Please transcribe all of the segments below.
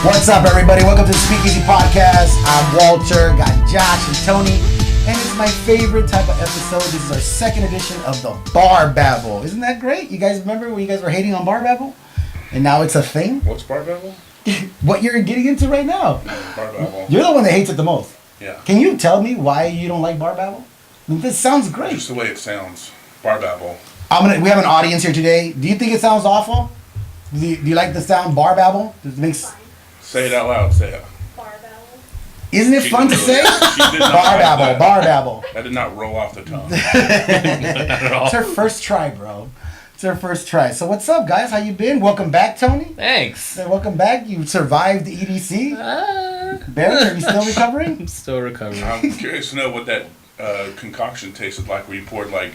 What's up, everybody? Welcome to the Speakeasy Podcast. I'm Walter, got Josh and Tony, and it's my favorite type of episode. This is our second edition of the Bar Babble. Isn't that great? You guys remember when you guys were hating on Bar Babble? And now it's a thing? What's Bar Babble? What you're getting into right now. Bar Babble. You're the one that hates it the most. Yeah. Can you tell me why you don't like Bar Babble? This sounds great. Just the way it sounds. Bar Babble. We have an audience here today. Do you think it sounds awful? Do you like the sound Bar Babble? Does it make Say it out loud. Say it. Bar Babble. Isn't it fun to say? Bar Babble, Bar Babble. That did not roll off the tongue. It's her first try, bro. It's her first try. So what's up, guys? How you been? Welcome back, Tony. Thanks. Welcome back. You survived the EDC. Barry, are you still recovering? I'm still recovering. I'm curious to know what that concoction tasted like where you poured like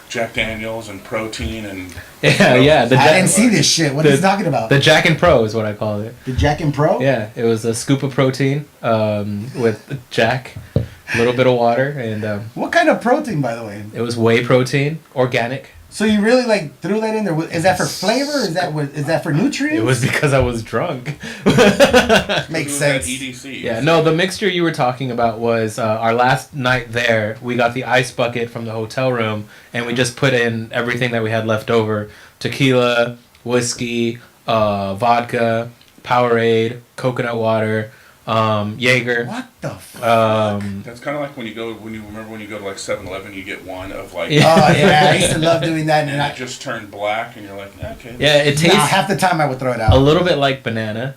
Jack Daniels and protein and... Yeah. I didn't see this shit. What are you talking about? The Jack and Pro is what I call it. The Jack and Pro? Yeah, it was a scoop of protein with Jack, a little bit of water, and... what kind of protein, by the way? It was whey protein, organic. So you really threw that in there? Is that for flavor? Is that for nutrients? It was because I was drunk. Makes sense. EDC. Yeah, no, the mixture you were talking about was our last night there. We got the ice bucket from the hotel room, and we just put in everything that we had left over: tequila, whiskey, vodka, Powerade, coconut water, Jaeger. What the fuck? That's kind of like when you go to like 7-Eleven, you get one of like... Oh, yeah, I used to love doing that. And it just turned black, and you're like, okay. Yeah, it tastes... half the time I would throw it out. A little bit like banana.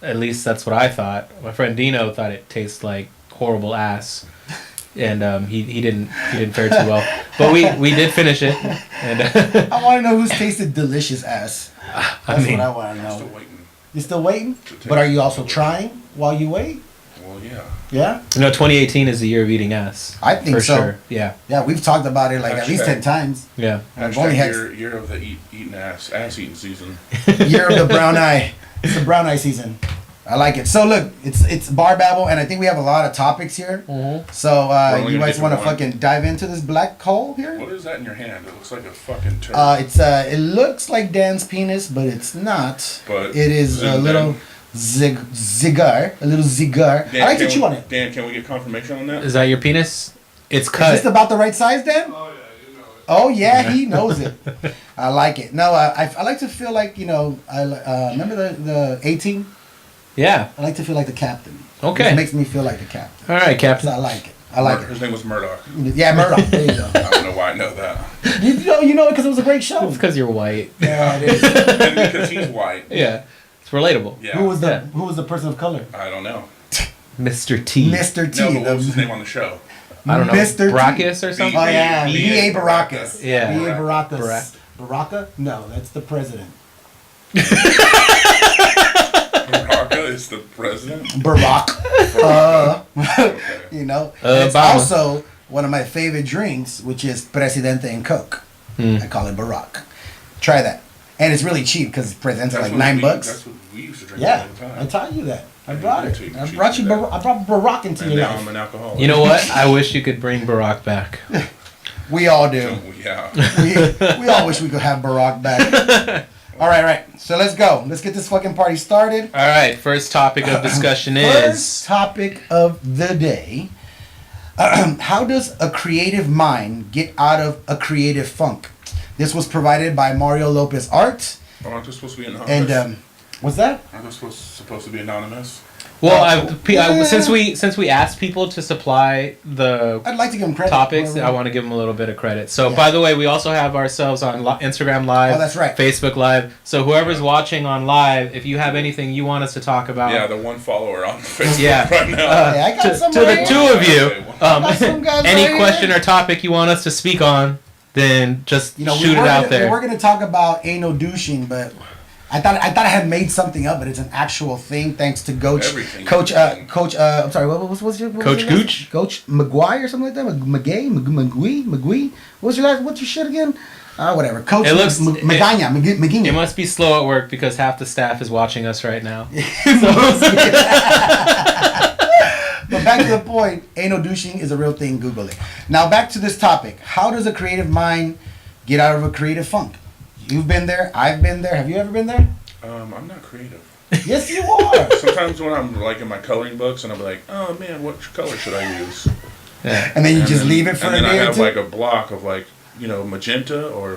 At least that's what I thought. My friend Dino thought it tastes like horrible ass. And he didn't fare too well. But we did finish it. And I want to know who's tasted delicious ass. That's what I want to know. Still waiting. You're still waiting? But are you also trying while you wait? Well, yeah. Yeah? 2018 is the year of eating ass. I think for so. Sure. Yeah. Yeah, we've talked about it at least 10 times. Yeah. I've only had Year of the eating ass eating season. year of the brown eye. It's the brown eye season. I like it. So look, it's Bar Babble, and I think we have a lot of topics here. Mm-hmm. So you guys want to one. fucking dive into this black hole here? What is that in your hand? It looks like a fucking turd. It looks like Dan's penis, but it's not. But it is a little cigar. A little cigar. Dan, I like to chew on it. Dan, can we get confirmation on that? Is that your penis? It's cut. Is this about the right size, Dan? Oh, yeah, you know it. Oh, yeah, he knows it. I like it. No, I like to feel like, I remember the 18? Yeah. I like to feel like the captain. Okay. It makes me feel like the captain. All right, Captain. So I like it. I like it. His name was Murdoch. Yeah, Murdoch. There you go. I don't know why I know that. You know it because it was a great show. It's because you're white. Yeah, it is. And because he's white. Yeah. It's relatable. Yeah. Who was the person of color? I don't know. Mr. T. Mr. T. No, but what was his name on the show? I don't know. Mr. T. Baracus or something? Oh, yeah. B.A. B.A. Baracus. Yeah. B.A. Baracus. Barack. Baraka? No, that's the president. Baraka is the president? Barack. Okay. It's also one of my favorite drinks, which is Presidente and Coke. I call it Barack. Try that. And it's really cheap because Presidente like $9. That's what we used to drink all the time. I taught you that. I Yeah, brought you it. did too. I You brought did you. that. I brought Barack into And your now I'm life. an alcoholic. You know what? I wish you could bring Barack back. We all do. Yeah. we all wish we could have Barack back. All right. So let's go. Let's get this fucking party started. All right. First topic of discussion First is... topic of the day. How does a creative mind get out of a creative funk? This was provided by Mario Lopez Art. Oh, aren't they supposed to be anonymous? And what's that? Aren't they supposed to be anonymous? Well, since we asked people to supply the I'd like to give them credit. topics, I want to give them a little bit of credit. So, Yeah. by the way, we also have ourselves on Instagram Live. Oh, that's right. Facebook Live. So, whoever's watching on live, if you have anything you want us to talk about, Yeah, the one follower on Facebook Yeah. right now. Yeah, I got some to right the here. two of you, got some guys any right question here. or topic you want us to speak on, then just shoot it out there. We're gonna talk about anal douching, but I thought I had made something up, but it's an actual thing thanks to Everything. Coach. I'm sorry. What's your Coach Gooch? Coach McGuire or something like that. McGee. What's your shit again? Whatever. Coach. It looks- Magana. It must be slow at work because half the staff is watching us right now. But back to the point, anal douching is a real thing. Google it. Now back to this topic. How does a creative mind get out of a creative funk? You've been there. I've been there. Have you ever been there? I'm not creative. Yes, you are. Sometimes when I'm like in my coloring books and I'm like, oh man, what color should I use? Yeah. And then you just leave it for a and then day I or have two. like a block of like, magenta or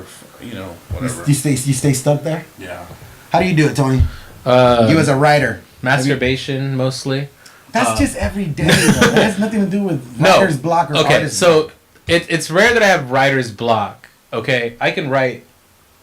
whatever. You stay stuck there. Yeah. How do you do it, Tony? You as a writer. Masturbation mostly. That's just every day. Though. That has nothing to do with No. writer's block or Okay, artist so block. it's rare that I have writer's block. Okay, I can write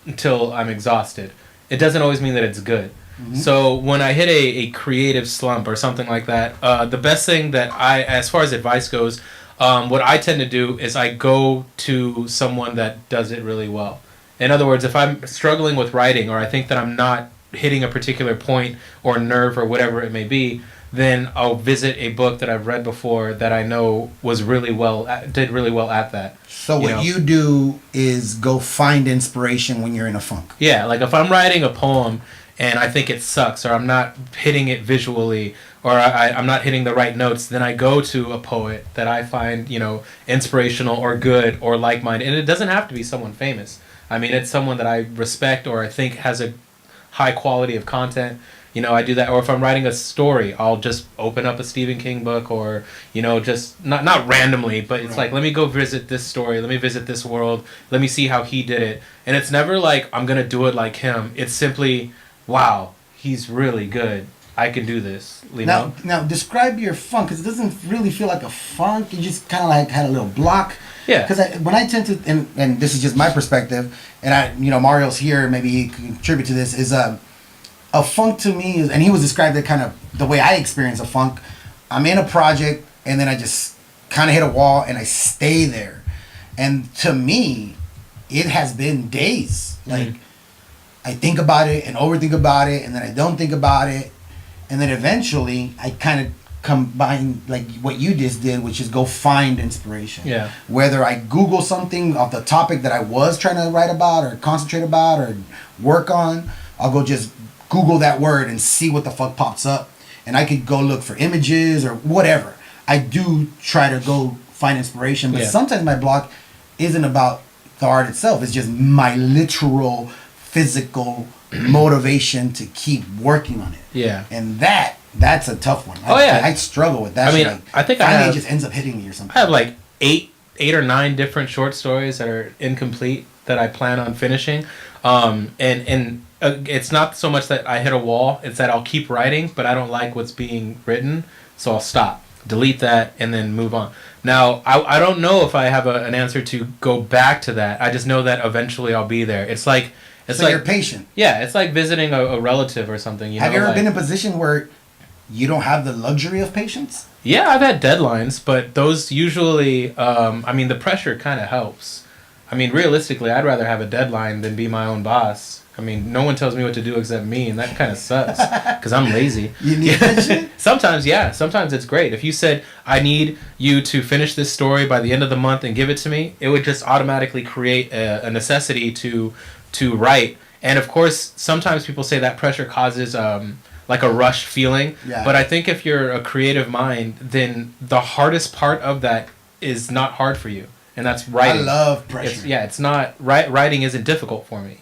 until I'm exhausted. It doesn't always mean that it's good. Mm-hmm. So when I hit a creative slump or something like that, the best thing that as far as advice goes, what I tend to do is I go to someone that does it really well. In other words, if I'm struggling with writing or I think that I'm not hitting a particular point or nerve or whatever it may be, then I'll visit a book that I've read before that I know was did really well at that. So what you do is go find inspiration when you're in a funk. Yeah, like if I'm writing a poem and I think it sucks or I'm not hitting it visually or I'm not hitting the right notes, then I go to a poet that I find, inspirational or good or like-minded. And it doesn't have to be someone famous. I mean, it's someone that I respect or I think has a high quality of content. I do that. Or if I'm writing a story, I'll just open up a Stephen King book or, just not randomly, but it's like, let me go visit this story. Let me visit this world. Let me see how he did it. And it's never like, I'm going to do it like him. It's simply, wow, he's really good. I can do this. Now describe your funk, because it doesn't really feel like a funk. You just kind of like had a little block. Yeah. Because when I tend to, and this is just my perspective, and Mario's here, maybe he can contribute to this, is a funk to me is, and he was described it kind of the way I experience a funk. I'm in a project and then I just kind of hit a wall and I stay there. And to me, it has been days. Like I think about it and overthink about it and then I don't think about it. And then eventually I kind of combine like what you just did, which is go find inspiration. Yeah. Whether I Google something off the topic that I was trying to write about or concentrate about or work on, I'll go just Google that word and see what the fuck pops up. And I could go look for images or whatever. I do try to go find inspiration, but sometimes my block isn't about the art itself. It's just my literal physical motivation to keep working on it. Yeah. And that's a tough one. I struggle with that. I mean, like, I think finally I have, it just ends up hitting me or something. I have like eight or nine different short stories that are incomplete that I plan on finishing. It's not so much that I hit a wall, it's that I'll keep writing, but I don't like what's being written, so I'll stop, delete that, and then move on. Now, I don't know if I have an answer to go back to that. I just know that eventually I'll be there. It's like you're patient. Yeah, it's like visiting a relative or something. Have you ever been in a position where you don't have the luxury of patience? Yeah, I've had deadlines, but those usually, the pressure kind of helps. I mean, realistically, I'd rather have a deadline than be my own boss. I mean, no one tells me what to do except me, and that kind of sucks because I'm lazy. You need that shit? Sometimes, yeah. Sometimes it's great. If you said, I need you to finish this story by the end of the month and give it to me, it would just automatically create a necessity to write. And, of course, sometimes people say that pressure causes like a rush feeling. Yeah. But I think if you're a creative mind, then the hardest part of that is not hard for you. And that's writing. I love pressure. It's not writing isn't difficult for me.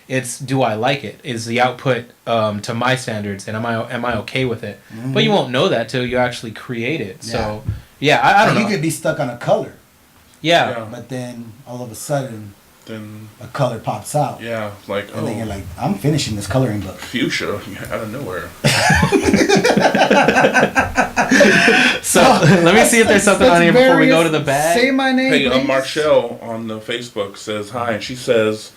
It's do I like it? Is the output to my standards, and am I okay with it? Mm-hmm. But you won't know that till you actually create it. Yeah. So I don't know. You could be stuck on a color. Yeah. But then all of a sudden, a color pops out. Yeah, like and then you're like, I'm finishing this coloring book. Fuchsia out of nowhere. So let me see if there's something on here before we go to the bag. Say my name. Hey, Marshall on the Facebook says hi, and she says,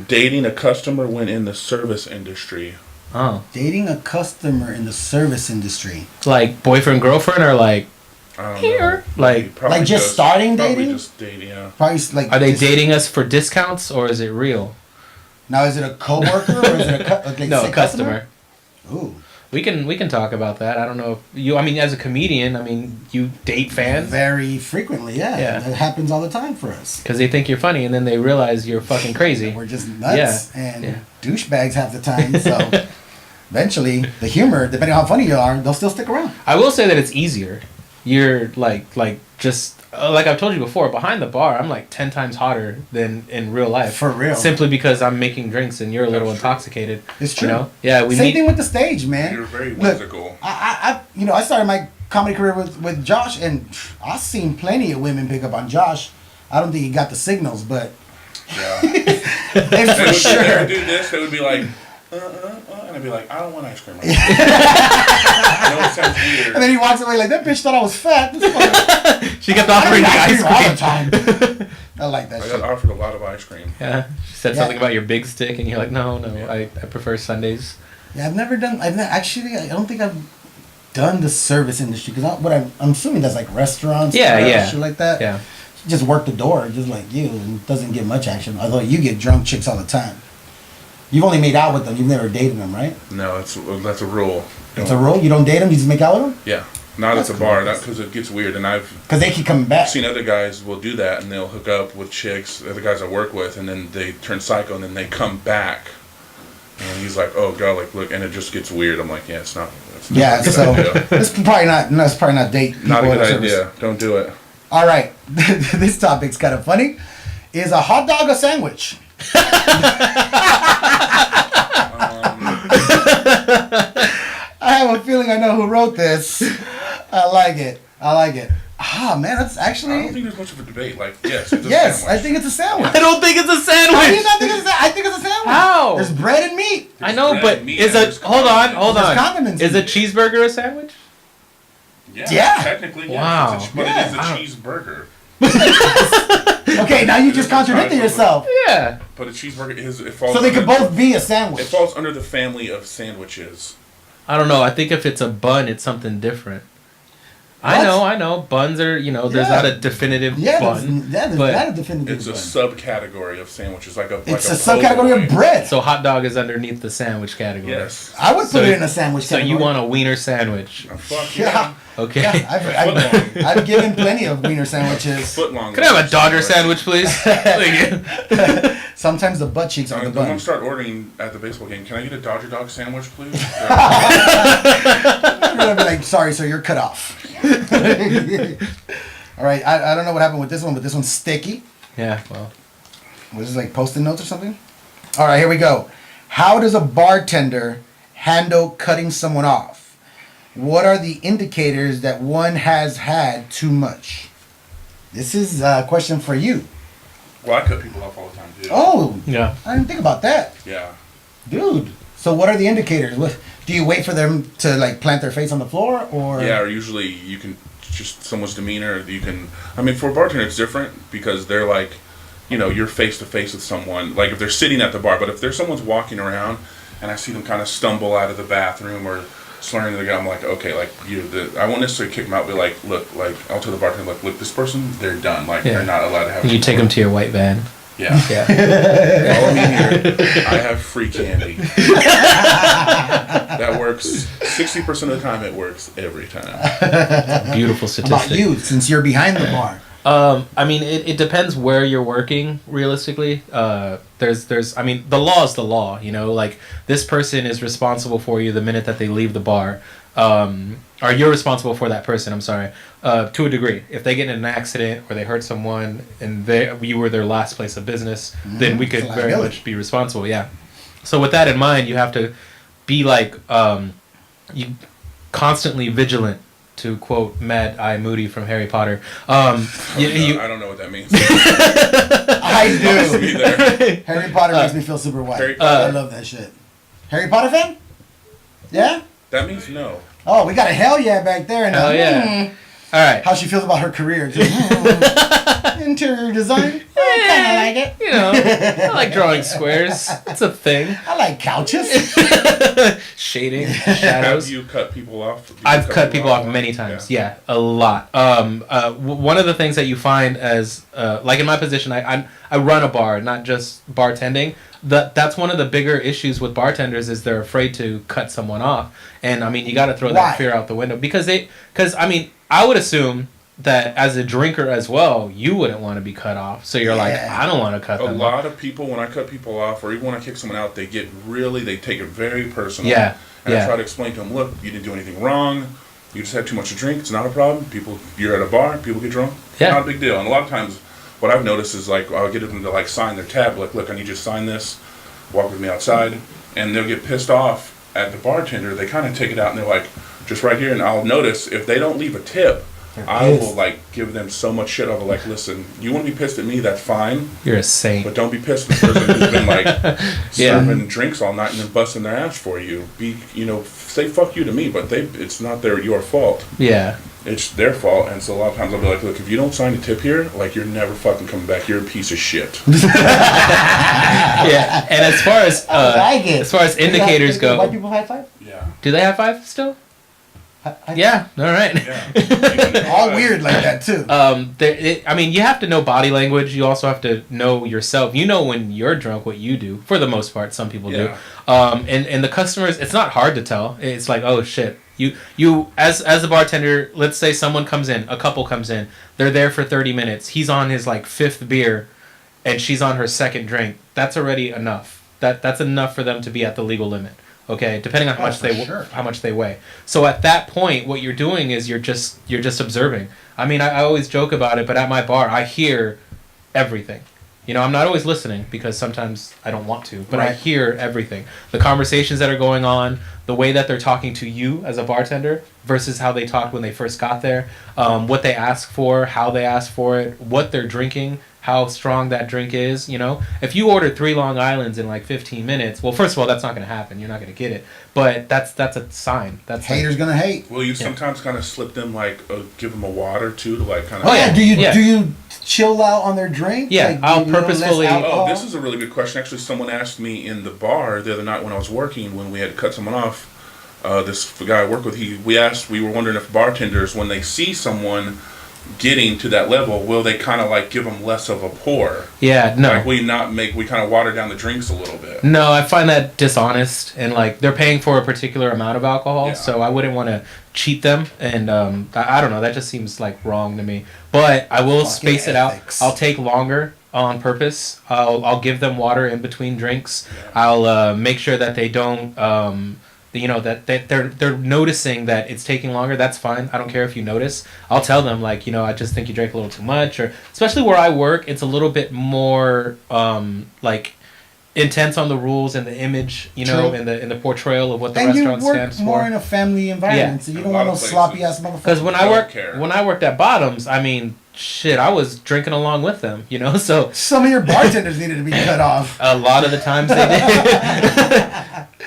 dating a customer when in the service industry. Oh. Dating a customer in the service industry. Like boyfriend, girlfriend, or like here? Like just starting dating? Probably just dating, yeah. Probably like. Are they dating us for discounts or is it real? Now, is it a coworker or is it a customer? Ooh. We can talk about that. I don't know if you. I mean, as a comedian, you date fans very frequently. Yeah. That happens all the time for us. Because they think you're funny, and then they realize you're fucking crazy. We're just nuts and douchebags half the time. So eventually, the humor, depending on how funny you are, they'll still stick around. I will say that it's easier. You're like just like I've told you before, behind the bar, I'm like 10 times hotter than in real life. For real. Simply because I'm making drinks and you're a little That's true. intoxicated. It's true. You know? Yeah, we Same meet. thing with the stage, man. You're very Look, whimsical. I started my comedy career with Josh, and I've seen plenty of women pick up on Josh. I don't think he got the signals, but Yeah. it's They for would, they sure. would do this. They would be like, and I'd be like, I don't want ice cream. Right now. I know it sounds weird. And then he walks away like, that bitch thought I was fat. This fucking- She kept I offering don't the eat ice all cream. the time. I like that I shit. got offered a lot of ice cream. Yeah. She said Yeah. something about your big stick, and you're like, no, I prefer Sundays. Yeah, I don't think I've done the service industry, because I'm assuming that's like restaurants, shit like that. Yeah. Just work the door, just like you, and doesn't get much action. Although you get drunk chicks all the time. You've only made out with them. You've never dated them, right? No, that's a rule. It's a rule. You don't date them. You just make out with them. Yeah, not That's at the cool. bar. Not because it gets weird. And I've Because they keep coming back. seen other guys will do that, and they'll hook up with chicks, other guys I work with, and then they turn psycho, and then they come back. And he's like, "Oh God, like look," and it just gets weird. I'm like, "Yeah, it's not." It's not Yeah. a good So idea. it's probably not. No, it's probably not date. People Not a in good the service. idea. Don't do it. All right. This topic's kind of funny. Is a hot dog a sandwich? I have a feeling I know who wrote this. I like it. Ah, man, that's I don't actually. think there's much of a debate. Like, yes, it's a Yes, sandwich. I think it's a sandwich. I don't think it's a How do you sandwich. not think it's a sandwich? I think it's a sandwich. How? There's bread and meat. I know, bread but and meat is and a there's hold on, hold There's on. condiments Is in a it. cheeseburger a sandwich? Yeah. Technically, yes. Wow. But Yeah. it is a cheeseburger. Okay, now you just contradicted yourself. Yeah. But a cheeseburger is it falls. So they could under- both be a It sandwich. falls under the family of sandwiches. I don't know. I think if it's a bun, it's something different. What? I know. Buns are, there's Yeah. not a definitive Yeah, bun. there's but- not a definitive It's a bun. subcategory of sandwiches, like a. It's like a subcategory po' of boy. bread. So hot dog is underneath the sandwich category. Yes. I would put So- it in a sandwich So category. you want a wiener sandwich? Fuck Yeah. yeah. Okay. Yeah, I've given plenty of wiener sandwiches. Foot long. Could I have a Dodger sandwich, please? Thank you. Sometimes the butt cheeks are the I'm gonna bun. start ordering at the baseball game. Can I get a Dodger dog sandwich, please? I'm gonna be like, sorry, sir, you're cut off. All right, I don't know what happened with this one, but this one's sticky. Yeah, well. Was this like post-it notes or something? All right, here we go. How does a bartender handle cutting someone off? What are the indicators that one has had too much? This is a question for you. Well, I cut people off all the time too. Oh, Yeah. I didn't think about that. Yeah. Dude. So what are the indicators? What do you wait for them to like plant their face on the floor, or Yeah, or usually you can just someone's demeanor. You can. I mean, for a bartender, it's different because they're like, you're face to face with someone. Like if they're sitting at the bar, but if there's someone's walking around, and I see them kind of stumble out of the bathroom or slurring to the guy, I'm like, okay, like I won't necessarily kick them out, but like, look, like I'll tell the bartender, like, look, this person, they're done. Like Yeah. they're not allowed to have. And you take them to your white van. Yeah. Yeah. Follow me here. I have free candy. That works 60% of the time. It works every time. Beautiful How statistic. about you, since you're behind the bar? I mean, it depends where you're working. Realistically, there's. I mean, the law is the law. Like this person is responsible for you the minute that they leave the bar. Or you're responsible for that person. I'm sorry. To a degree, if they get in an accident or they hurt someone and you were their last place of business, then we could It's a very liability. much be responsible. Yeah. So with that in mind, you have to be like you constantly vigilant. To quote Mad Eye Moody from Harry Potter, I don't know what that means. I Lost me do. there. Harry Potter makes me feel super white. Harry I love that shit. Harry Potter fan? Yeah? That means no. Oh, we got a hell yeah back there. And Hell yeah. All right. How she feels about her career. Just, interior design? I kind of like it. I like drawing squares. It's a thing. I like couches. Shading, Have shadows. you cut people off? Do you I've cut people off many times. Yeah, a lot. One of the things that you find as like in my position, I run a bar, not just bartending. That's one of the bigger issues with bartenders is they're afraid to cut someone off, and I mean you got to throw Why? that fear out the window because I mean I would assume that as a drinker as well, you wouldn't want to be cut off. So you're like, Yeah. I don't want to cut A them off. lot of people, when I cut people off, or even when I kick someone out, they take it very personal. Yeah, And yeah. I try to explain to them, look, you didn't do anything wrong. You just had too much to drink. It's not a problem. You're at a bar. People get drunk. Yeah. Not a big deal. And a lot of times, what I've noticed is like I'll get them to like sign their tab. Like, look, I need you to sign this. Walk with me outside, and they'll get pissed off at the bartender. They kind of take it out and they're like, just right here. And I'll notice if they don't leave a tip, I will like give them so much shit. I'll be like, listen, you want to be pissed at me? That's fine. You're a saint. But don't be pissed at the person who's been like serving drinks all night and then busting their ass for you. Say fuck you to me, but it's not your fault. Yeah. It's their fault. And so a lot of times I'll be like, look, if you don't sign a tip here, like you're never fucking coming back. You're a piece of shit. Yeah. And as far as indicators go, white people high five? Yeah. do they have 5 still? Yeah. All right. Yeah. All weird like that too. I mean, you have to know body language. You also have to know yourself. You know when you're drunk what you do. For the most part, some people do. And the customers, it's not hard to tell. It's like, oh shit. You as a bartender, let's say someone comes in, a couple comes in. They're there for 30 minutes. He's on his like 5th beer, and she's on her 2nd drink. That's already enough. That's enough for them to be at the legal limit. Okay, depending on how much they weigh. So at that point, what you're doing is you're just observing. I mean, I always joke about it, but at my bar, I hear everything. I'm not always listening because sometimes I don't want to, but I hear everything. The conversations that are going on, the way that they're talking to you as a bartender versus how they talked when they first got there, what they ask for, how they ask for it, what they're drinking, how strong that drink is. If you order 3 Long Islands in like 15 minutes, well, first of all, that's not going to happen. You're not going to get it. But that's a sign. That's haters gonna hate. Will you sometimes kind of slip them like give them a water too to like kind of? Oh yeah. Do you chill out on their drink? Yeah, like, I'll purposefully. Oh, this is a really good question. Actually, someone asked me in the bar the other night when I was working when we had to cut someone off. This guy I work with, we were wondering if bartenders, when they see someone getting to that level, will they kind of like give them less of a pour? Yeah, no. Like we kind of water down the drinks a little bit. No, I find that dishonest, and like they're paying for a particular amount of alcohol, so I wouldn't want to cheat them, and I don't know, that just seems like wrong to me. But I will space it out. I'll take longer on purpose. I'll give them water in between drinks. Yeah. I'll make sure that they don't. That they're noticing that it's taking longer. That's fine. I don't care if you notice. I'll tell them like, I just think you drank a little too much, or especially where I work, it's a little bit more like intense on the rules and the image, and the portrayal of what the restaurant stands for. And you work more in a family environment, so you don't want no sloppy ass motherfuckers. Because when I worked at Bottoms, I mean, shit, I was drinking along with them, so some of your bartenders needed to be cut off. A lot of the times they did.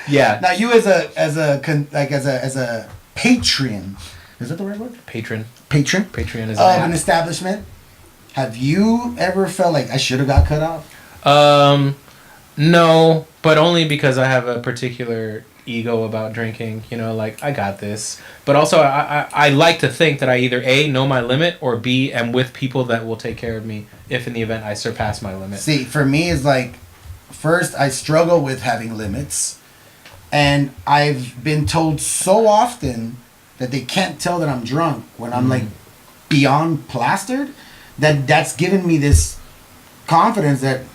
Yeah. Now you as a patron, is that the right word? Patron is an establishment. Have you ever felt like I should have got cut off? No, but only because I have a particular ego about drinking. Like I got this. But also I like to think that I either A, know my limit, or B, am with people that will take care of me if in the event I surpass my limit. See, for me it's like, first I struggle with having limits. And I've been told so often that they can't tell that I'm drunk when I'm like beyond plastered, that's given me this confidence that,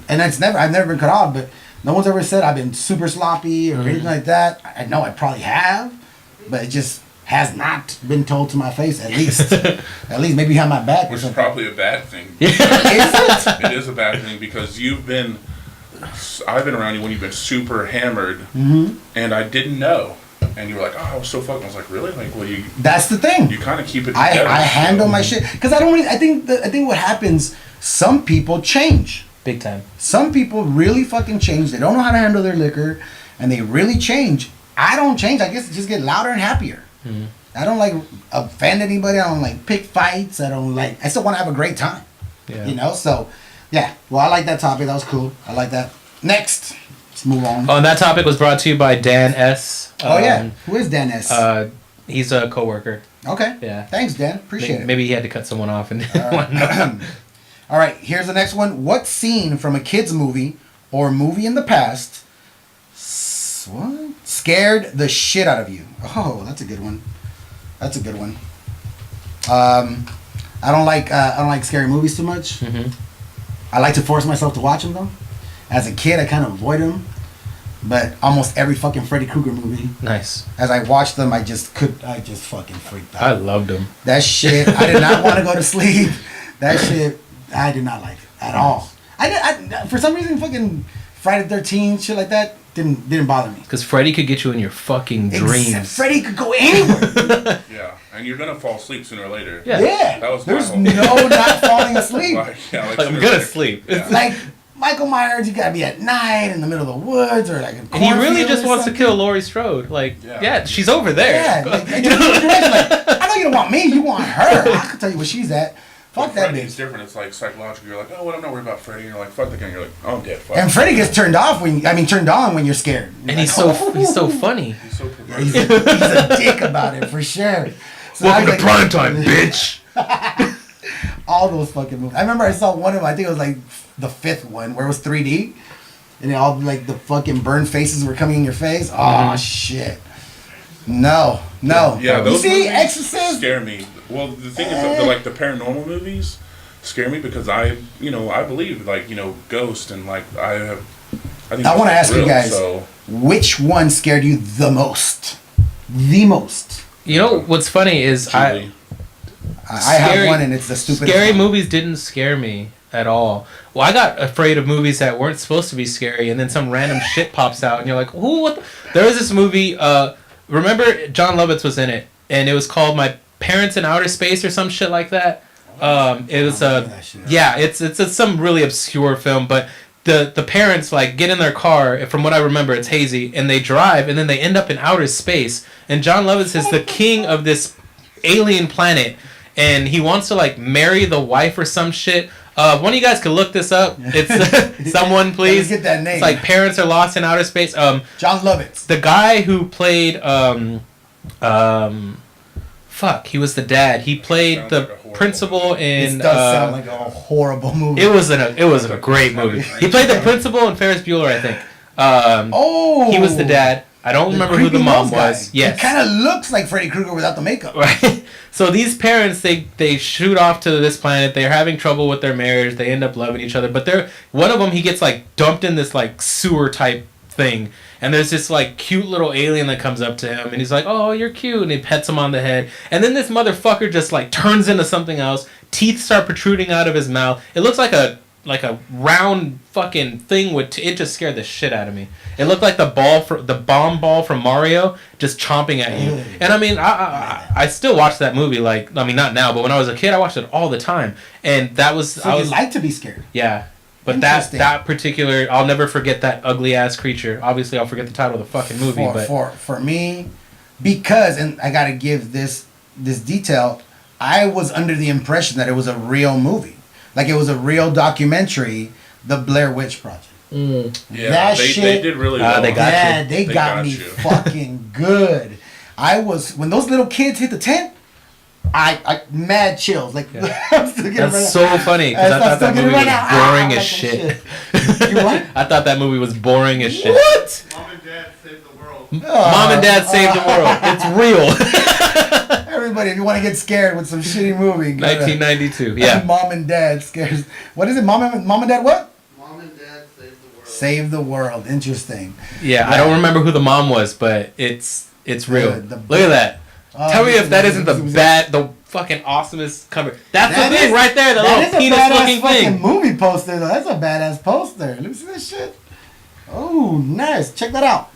and I've never been cut off, but no one's ever said I've been super sloppy or anything like that. I know I probably have, but it just has not been told to my face, at least. At least maybe behind my back. Which is probably a bad thing. Is it? It is a bad thing because I've been around you when you've been super hammered, and I didn't know, and you were like, "Oh, I was so fucking." I was like, "Really?" Like, well, you. That's the thing. You kind of keep it together. I handle my shit because I don't really. I think what happens. Some people change. Big time. Some people really fucking change. They don't know how to handle their liquor, and they really change. I don't change. I guess just get louder and happier. Mm-hmm. I don't like offend anybody. I don't like pick fights. I still want to have a great time. Yeah. So. Yeah, well, I like that topic. That was cool. I like that. Next, let's move on. Oh, and that topic was brought to you by Dan S. Who is Dan S? He's a coworker. Okay. Yeah. Thanks, Dan. Appreciate it. Maybe he had to cut someone off. And All right, here's the next one. What scene from a kid's movie or movie in the past scared the shit out of you? Oh, that's a good one. I don't like scary movies too much. Mm-hmm. I like to force myself to watch them though. As a kid, I kind of avoid them. but almost every fucking Freddy Krueger movie. Nice. As I watched them, I just fucking freaked out. I loved him. That shit, I did not want to go to sleep. That shit, I did not like it at all. I for some reason, fucking Friday the 13th, shit like that, didn't bother me. Because Freddy could get you in your fucking dreams. Freddy could go anywhere. Yeah, and you're gonna fall asleep sooner or later. Yeah. That was There's my whole no not falling asleep. like I'm sooner or gonna later. sleep. Yeah. Like Michael Myers, you gotta be at night in the middle of the woods or like. And he really just wants to kill Laurie Strode. Like, yeah, she's over there. Yeah, like, I know you don't want me, you want her. I can tell you where she's at. Fuck that Freddy's bitch. different. It's like psychological. You're like, oh, well, I'm not worried about Freddy. And you're like, fuck the guy. You're like, oh, I'm dead. Fuck. And Freddy gets turned on when you're scared. And he's so funny. He's so He's progressive. a dick about it for sure. So Welcome I to was like, prime time, bitch. all those fucking movies. I remember I saw one of them. I think it was like the 5th one where it was 3D, and all like the fucking burned faces were coming in your face. Oh shit! No. Yeah, You those see, movies Exorcist. scare me. Well, the thing is, the paranormal movies scare me because I believe ghosts and like I think. I want to that's ask you real, guys, so. which one scared you the most? The most. You know what's funny is Julie. I have Scary- one, and it's the stupidest. scary one. movies didn't scare me at all. Well, I got afraid of movies that weren't supposed to be scary, and then some random shit pops out, and you're like, "Who? What?" There was this movie. Remember, John Lovitz was in it, and it was called My Parents in Outer Space or some shit like that. It was it's some really obscure film, but the parents like get in their car. From what I remember, it's hazy, and they drive, and then they end up in outer space. And John Lovitz is the king of this alien planet, and he wants to like marry the wife or some shit. One of you guys could look this up. It's someone please. Get that name. It's like Parents Are Lost in Outer Space. John Lovitz. The guy who played he was the dad. He played Sounds the like a horrible principal movie. in. This does sound like a horrible movie. It was a great movie. He played the principal in Ferris Bueller, I think. He was the dad. I don't remember who the mom was. Yes. He kind of looks like Freddy Krueger without the makeup. Right. So these parents, they shoot off to this planet. They're having trouble with their marriage. They end up loving each other. But one of them, he gets like dumped in this like sewer type thing. And there's this like cute little alien that comes up to him, and he's like, "Oh, you're cute," and he pets him on the head. And then this motherfucker just like turns into something else. Teeth start protruding out of his mouth. It looks like a round fucking thing. It just scared the shit out of me. It looked like the bomb ball from Mario just chomping at you. And I mean, I still watch that movie. Like, I mean, not now, but when I was a kid, I watched it all the time. And that was So you like to be scared. Yeah. But that particular, I'll never forget that ugly ass creature. Obviously, I'll forget the title of the fucking movie. For me, because, and I gotta give this detail, I was under the impression that it was a real movie, like it was a real documentary, The Blair Witch Project. Yeah, they did really well. They got you. They got me fucking good. When those little kids hit the tent, I mad chills. Like I'm still getting That's so funny because I thought that movie was boring as shit. You what? I thought that movie was boring as shit. What? Mom and Dad saved the world. Mom and Dad saved the world. It's real. Everybody, if you want to get scared with some shitty movie, go to 1992. Yeah. Mom and Dad scares. What is it? Mom and Dad what? Mom and Dad saved the world. Save the world. Interesting. Yeah, I don't remember who the mom was, but it's real. Look at that. Tell me if that isn't the fucking awesomest cover. That's the thing right there, the little penis looking thing. Movie poster though. That's a badass poster. Let me see this shit. Oh, nice. Check that out.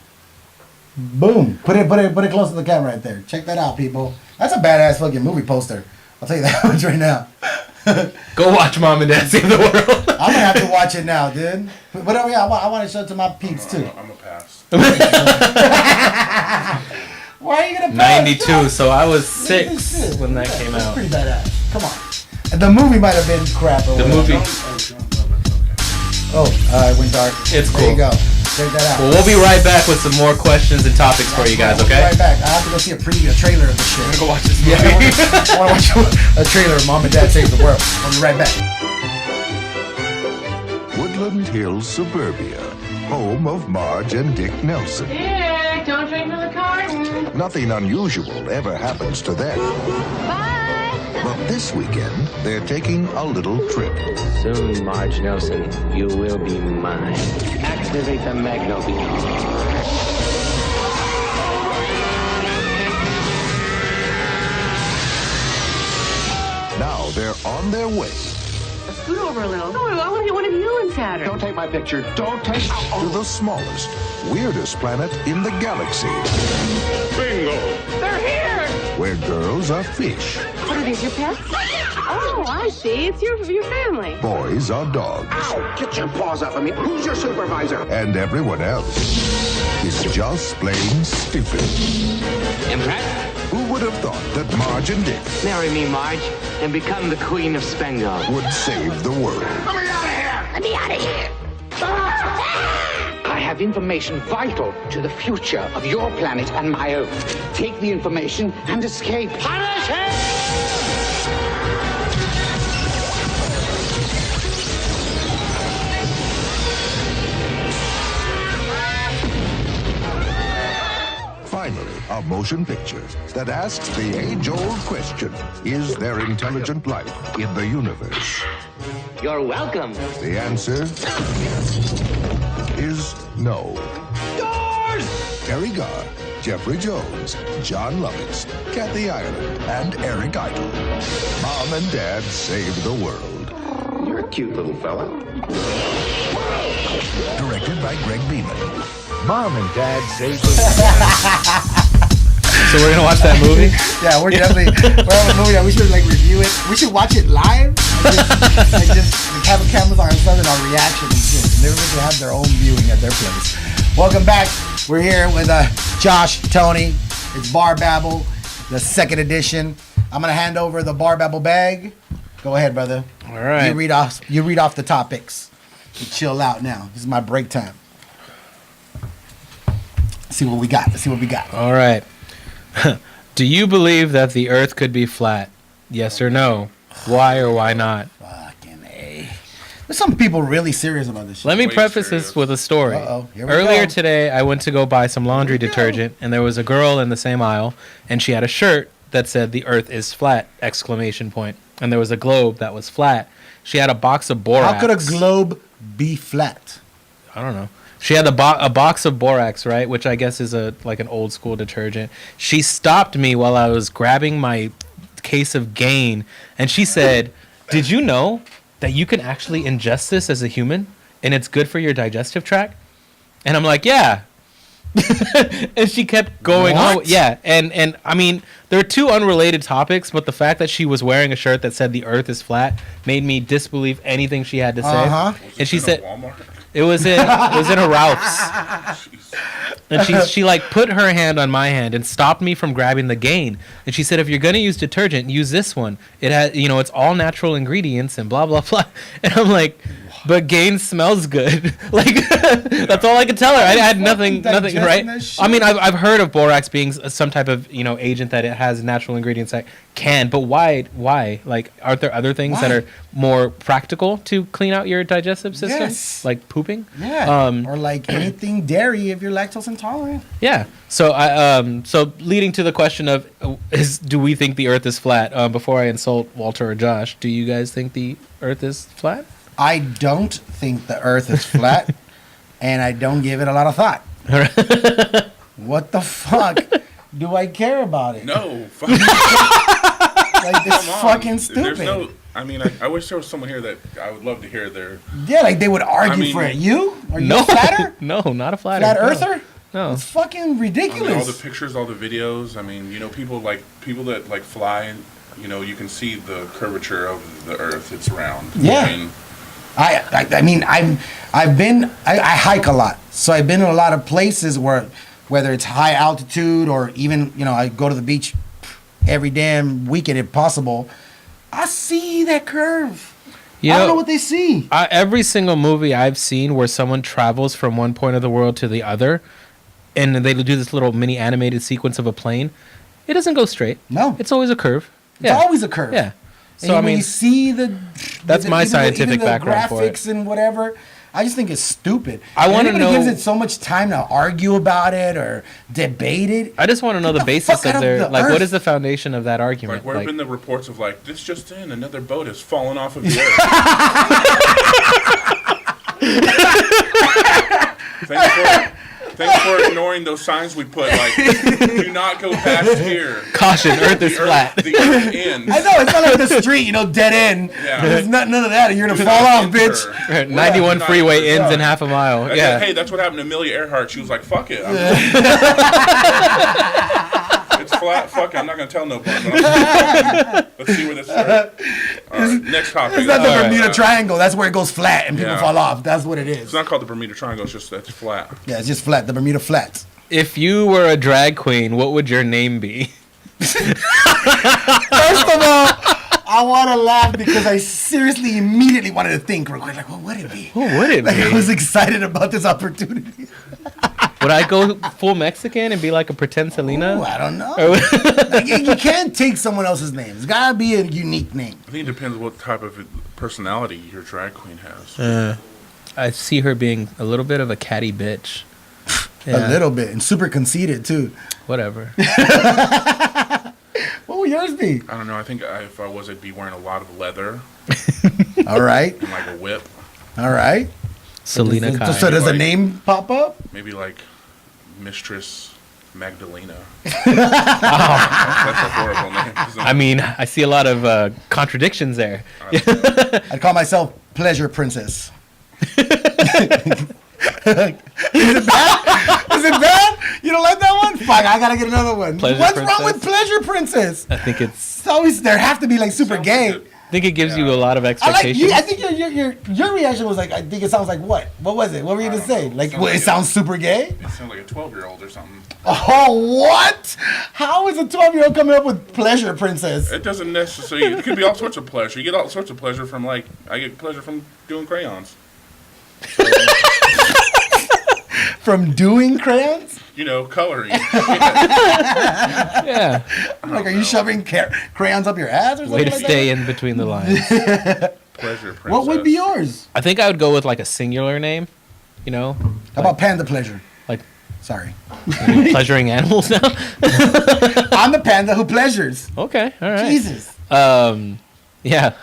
Boom. Put it close to the camera right there. Check that out, people. That's a badass fucking movie poster. I'll tell you that much right now. Go watch Mom and Dad Save the World. I'm gonna have to watch it now, dude. But I want to show it to my peeps too. I'm a pass. Why are you gonna pass? 92, so I was Look at this 6 shit. when that That's came out. pretty badass. Come on. The movie might have been crap. Or The whatever. movie. Oh, it went dark. It's There you cool. go. Check that out. Well, we'll be right back with some more questions and topics for you guys, We'll be okay? right back. I have to go see a trailer of this shit. Go watch this Yeah, movie. I want to watch a trailer of Mom and Dad Save the World. I'll be right back. Woodland Hills Suburbia, home of Marge and Dick Nelson. Dick, don't drink from the carton. Nothing unusual ever happens to them. Bye. But this weekend, they're taking a little trip. Soon, Marge Nelson, you will be mine. activate the magnobeam. Now they're on their way Scoot over a little. Oh, I want to get one of you in Saturn. Don't take my picture. Don't take... to the smallest, weirdest planet in the galaxy, They're here! where girls are fish, What are these, your pets? Oh, I see. It's your family. boys are dogs, Ow! Get your paws off of me. Who's your supervisor? and everyone else is just plain stupid. Impressed? Who would have thought that Marge and Dick Marry me, Marge, and become the Queen of Spengo. would save the world? I have information vital to the future of your planet and my own. Take the information and escape. Punish him! Finally, a motion picture that asks the age-old question, is there intelligent life in the universe? You're welcome. The answer is no. Terry Garr, Jeffrey Jones, John Lovitz, Kathy Ireland, and Eric Idle. Mom and Dad save the world. You're a cute little fella. Directed by Greg Beeman. Mom and Dad save the world. So we're gonna watch that movie. Yeah, we're definitely we're having a movie that we should like review it. We should watch it live. Like just have a cameras on ourselves and our reaction and shit. And everybody can have their own viewing at their place. Welcome back. We're here with Josh, Tony. It's Bar Babble, the second edition. I'm gonna hand over the Bar Babble bag. Go ahead, brother. All right. You read off the topics. You chill out now. This is my break time. Let's see what we got. Let's see what we got. All right. Do you believe that the Earth could be flat? Yes or no? Why or why not? Fucking A. There's some people really serious about this shit. Let me Way preface serious. this with a story. Uh-oh. Here we Earlier go. today, I went to go buy some laundry detergent, and there was a girl in the same aisle, and she had a shirt that said "The Earth is flat!" exclamation point, and there was a globe that was flat. She had a box of borax. How could a globe be flat? I don't know. She had a box of borax, right, which I guess is like an old school detergent. She stopped me while I was grabbing my case of Gain, and she said, "Did you know that you can actually ingest this as a human, and it's good for your digestive tract?" And I'm like, "Yeah." And she kept going on. What? Yeah, and I mean, there are two unrelated topics, but the fact that she was wearing a shirt that said "The Earth is flat" made me disbelieve anything she had to say. Uh-huh. And she In a said, Walmart? it was in a Ralph's. And she like put her hand on my hand and stopped me from grabbing the Gain. And she said, if you're gonna use detergent, use this one. It has, it's all natural ingredients and blah blah blah. And I'm like, but Gain smells good. Like that's all I could tell her. I had nothing, digesting right? that shit? I mean, I've heard of borax being some type of agent that it has natural ingredients that can. But why? Like, aren't there other things that Why? are more practical to clean out your digestive system? Yes. Like pooping? Yeah. Or like anything dairy if you're lactose intolerant. Yeah. So so leading to the question of do we think the Earth is flat? Before I insult Walter or Josh, do you guys think the Earth is flat? I don't think the earth is flat, and I don't give it a lot of thought. What the fuck do I care about it? No. Fuck. Like, it's Come on. fucking stupid. There's no. I mean, I wish there was someone here that I would love to hear their. Yeah, like they would argue I mean- for it. You? Are you No. a flatter? No, not a flat Flat Earth. earther? No. It's fucking I mean, all the ridiculous. pictures, all the videos. I mean, people that like fly, and you can see the curvature of the Earth. It's round. Yeah. I mean, I mean, I hike a lot, so I've been in a lot of places where, whether it's high altitude or even I go to the beach every damn weekend if possible. I see that curve. I don't know what they see. Every single movie I've seen where someone travels from one point of the world to the other, and they do this little mini animated sequence of a plane, it doesn't go straight. No, It's always a curve. it's always a curve. Yeah. So So I when mean, you see that's my even scientific the background for it. graphics and whatever, I just think it's stupid. I wanna Anybody know- gives it so much time to argue about it or debate it. I just want to know Get the the basis fuck out of of their the like. What Earth. is the foundation of that argument? like where have been the reports of like this just in, another boat has fallen off of the Earth. Thanks for ignoring those signs we put. Like, do not go past here. Caution, Earth is flat. The Earth ends. I know, it's not like the street, dead end. Yeah. There's none of that, and you're going to fall off, bitch. 91 freeway ends in half a mile. Yeah. Hey, that's what happened to Amelia Earhart. She was like, fuck it. It's flat. Fuck it. I'm not going to tell nobody. Let's see where this starts. All right, next topic. It's not the Bermuda Triangle. That's where it goes flat and people Yeah. fall off. That's what it is. It's not called the Bermuda Triangle. It's just that's flat. Yeah, it's just flat. The Bermuda Flats. If you were a drag queen, what would your name be? First of all, I want to laugh because I seriously immediately wanted to think real quick, like, what would it be? What would it Like, be? I was excited about this opportunity. Would I go full Mexican and be like a pretend Selena? Ooh, I don't know. Or- Like, you can't take someone else's name. It's got to be a unique name. I think it depends what type of personality your drag queen has. I see her being a little bit of a catty bitch. A little bit. And super conceited, too. Whatever. What would yours be? I don't know. I think if I was, I'd be wearing a lot of leather All right. and like a whip. All right. Selena So, Kyle. so does a Like- name pop up? Maybe like Mistress Magdalena. That's a horrible name. I mean, I see a lot of contradictions there. I'd call myself Pleasure Princess. Is it bad? You don't like that one? Fuck, I gotta get another one. Pleasure What's wrong Princess? with Pleasure Princess? I think it's. It's always there have to be like super Sounds gay. good. I think it gives you a lot of I like expectations. you. I think your reaction was like, I think it sounds like what? What was it? What were you gonna say? Like, Sounds what, it like sounds super gay? It sounds like a 12-year-old or something. Oh, what? How is a 12-year-old coming up with Pleasure Princess? It doesn't necessarily. It could be all sorts of pleasure. You get all sorts of pleasure from I get pleasure from doing crayons. From doing crayons? Coloring. Yeah. Like, are you shoving crayons up your ass or something? Way to like stay in between the lines. Pleasure princess. What would be yours? I think I would go with like a singular name. How about Panda Pleasure? Like Sorry. pleasuring animals now? I'm the panda who pleasures. Okay, all right. Jesus. Yeah.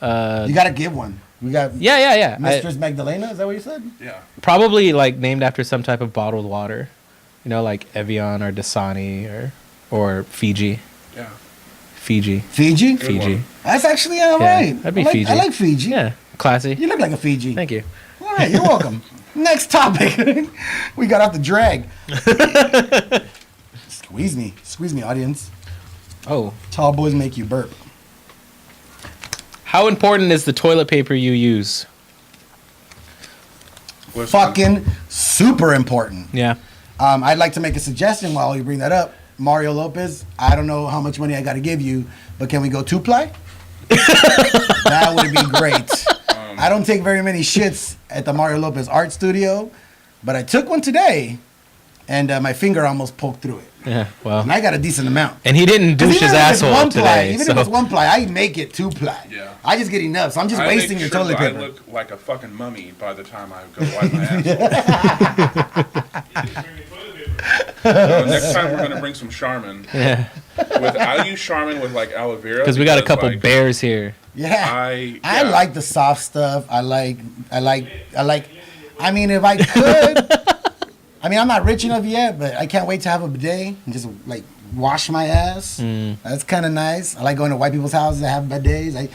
You gotta give one. We got Yeah. Mistress Magdalena. Is that what you said? Yeah. Probably like named after some type of bottled water. Like Evian or Dasani or Fiji. Yeah. Fiji. Fiji. Good Fiji. one. That's actually all right. that'd be I like, Fiji. I like Fiji. Yeah. Classy. You look like a Fiji. Thank you. All right, you're welcome. Next topic. We got off the drag. Squeeze me, audience. Oh. Tall boys make you burp. How important is the toilet paper you use? Listen, Fucking super important. Yeah. I'd like to make a suggestion while you bring that up. Mario Lopez, I don't know how much money I got to give you, but can we go 2-ply? That would be great. I don't take very many shits at the Mario Lopez art studio, but I took one today, and my finger almost poked through it. Yeah. Well. And I got a decent amount. And he didn't douche his asshole today. Even so. if it's 1-ply, I make it 2-ply. Yeah. I just get enough, so I'm just I wasting make your sure toilet that paper. I look like a fucking mummy by the time I go wipe my ass. Next time we're gonna bring some Charmin. Yeah. I use Charmin with like aloe vera Because we got a couple like, bears here. Yeah. I like the soft stuff. I like. I mean, if I could. I mean, I'm not rich enough yet, but I can't wait to have a bidet and just like wash my ass. That's kind of nice. I like going to white people's houses that have bidets.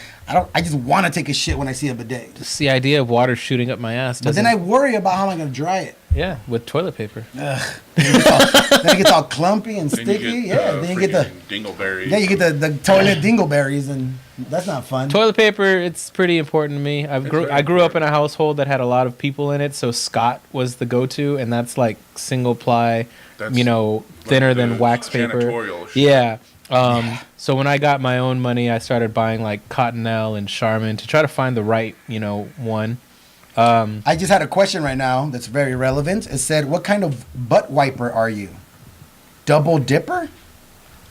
I just want to take a shit when I see a bidet. Just the idea of water shooting up my ass. But then I worry about how I'm gonna dry it. Yeah, with toilet paper. Then it gets all clumpy and Then sticky. you get, Then you get the dingleberries. you get the toilet dingleberries, and that's not fun. Toilet paper, it's pretty important to me. I grew up in a household that had a lot of people in it, so Scott was the go-to, and that's like single ply, That's thinner like than the wax paper. janitorial shit. Yeah. So when I got my own money, I started buying like Cottonelle and Charmin to try to find the right, one. I just had a question right now that's very relevant. It said, "What kind of butt wiper are you? Double dipper?"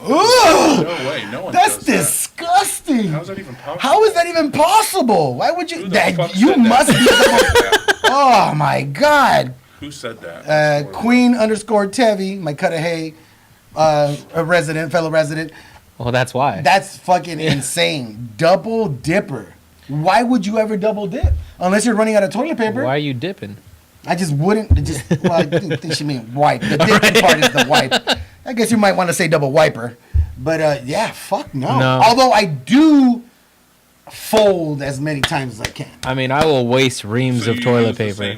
Ugh! No way, no one That's does that. disgusting. How is that even possible? How is that even possible? Why would you? Who the fuck You said must that? be. Oh my God. Who said that? That's horrible. Queen_Tevi, my cut of hay, a fellow resident. Well, that's why. That's fucking insane. Double dipper. Why would you ever double dip? Unless you're running out of toilet paper. Why are you dipping? I just wouldn't. Well, I think she mean wipe. The dipping part is the wipe. I guess you might want to say double wiper. But yeah, fuck no. Although I do fold as many times as I can. I mean, I will waste reams of toilet paper.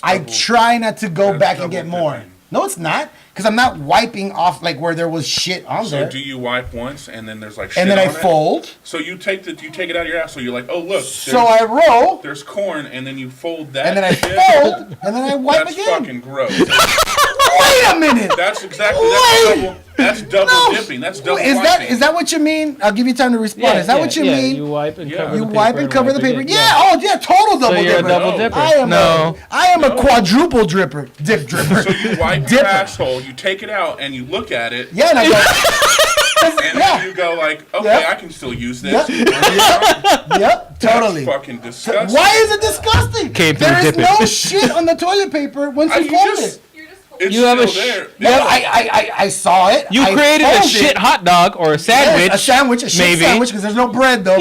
I try not to go back and get more. No, it's not. Because I'm not wiping off like where there was shit on there. So do you wipe once and then there's like shit and then on I fold. So you take it out of your ass. So you're like, oh look. So I roll. There's corn, and then you fold that. And then I fold, and then I wipe again. That's fucking gross. Wait a minute. That's exactly that's double dipping. That's double wiping. Is that what you mean? I'll give you time to respond. Is that what you mean? You wipe and cover you the paper. Wipe and cover the paper. Again. Yeah. Oh yeah. Total double so you're dipper. A double dipper. I am a quadruple dripper. Dip dripper. So you wipe your asshole. You take it out and you look at it. Yeah, and I go. And then you go like, okay, I can still use this. Yep, totally. That's fucking disgusting. There is no shit on the toilet paper once you fold it. It's you have still a there. Yeah, I saw it. You created a shit hot dog or a sandwich. Yes, a shit sandwich because there's no bread though.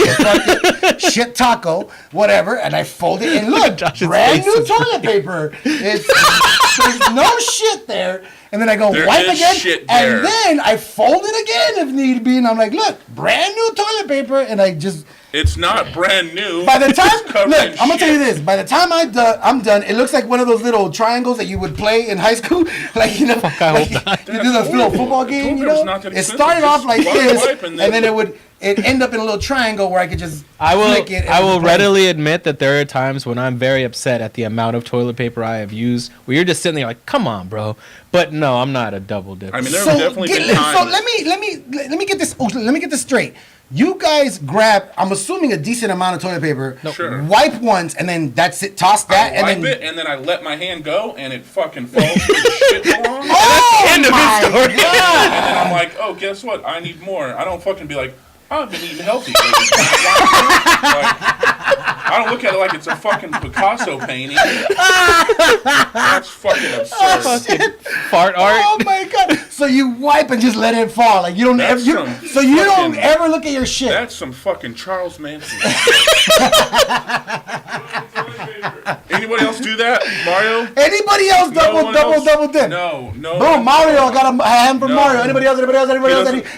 Shit taco, whatever. And I fold it and look, brand new toilet paper. There's no shit there. And then I go wipe again, and then I fold it again if need be. And I'm like, look, brand new toilet paper, and I just. It's not brand new. By the time, look, I'm gonna tell you this. By the time I'm done. It looks like one of those little triangles that you would play in high school, like you know, like you do the little football game. You know, it started off like this, and then it end up in a little triangle where I could just. I will readily admit that there are times when I'm very upset at the amount of toilet paper I have used. Where you're just sitting there like, come on, bro. But no, I'm not a double dipper. I mean, there have definitely been times. So let me get this. Let me get this straight. You guys grab, I'm assuming, a decent amount of toilet paper. Sure. Wipe once, and then that's it. Toss that, and then it, and then I let my hand go, and it fucking falls with the shit along. Oh, end of his story. And then I'm like, oh, guess what? I need more. I don't fucking be like, I've been eating healthy. I don't look at it like it's a fucking Picasso painting. That's fucking absurd. Fucking fart art. Oh my god! So you wipe and just let it fall, like you don't ever. Don't ever look at your shit. That's some fucking Charles Manson. Anybody else do that, Mario? Anybody else double dip? No. Boom, Mario got a hand from Mario. Anybody else?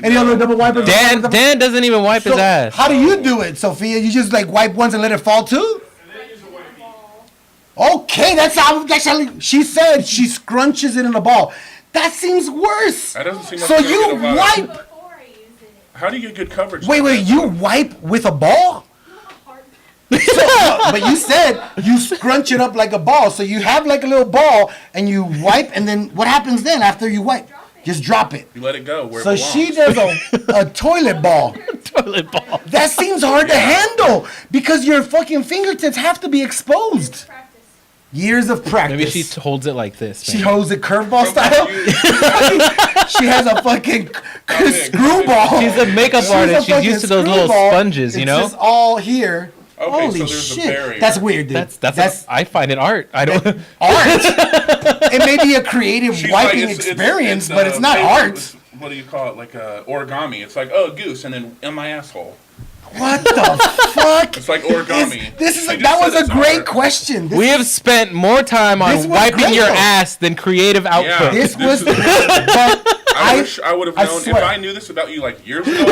Any other double wiper? Dan doesn't even wipe his ass. How do you do it, Sophia? You just like wipe once and let it fall too? Okay, that's how she said she scrunches it in a ball. That seems worse. That doesn't seem like so you wipe. How do you get good coverage? Wait, you wipe with a ball? But you said you scrunch it up like a ball. So you have like a little ball and you wipe, and then what happens then after you wipe? Just drop it. You let it go where it belongs. She does a toilet ball. Toilet ball. That seems hard to handle because your fucking fingertips have to be exposed. Years of practice. Maybe she holds it like this. She holds it curveball style. She has a fucking screwball. She's a makeup artist. She's used to those little sponges, you know? It's just all here. Okay, holy so there's shit. A barrier. That's weird, dude. I find it art. I don't art. It may be a creative wiping experience, but it's not art. What do you call it? Like origami. It's like, oh, goose, and then in my asshole. What the fuck? It's like origami. That was a great question. We have spent more time on wiping your ass than creative output. Yeah, I wish I would have known if I knew this about you like years ago.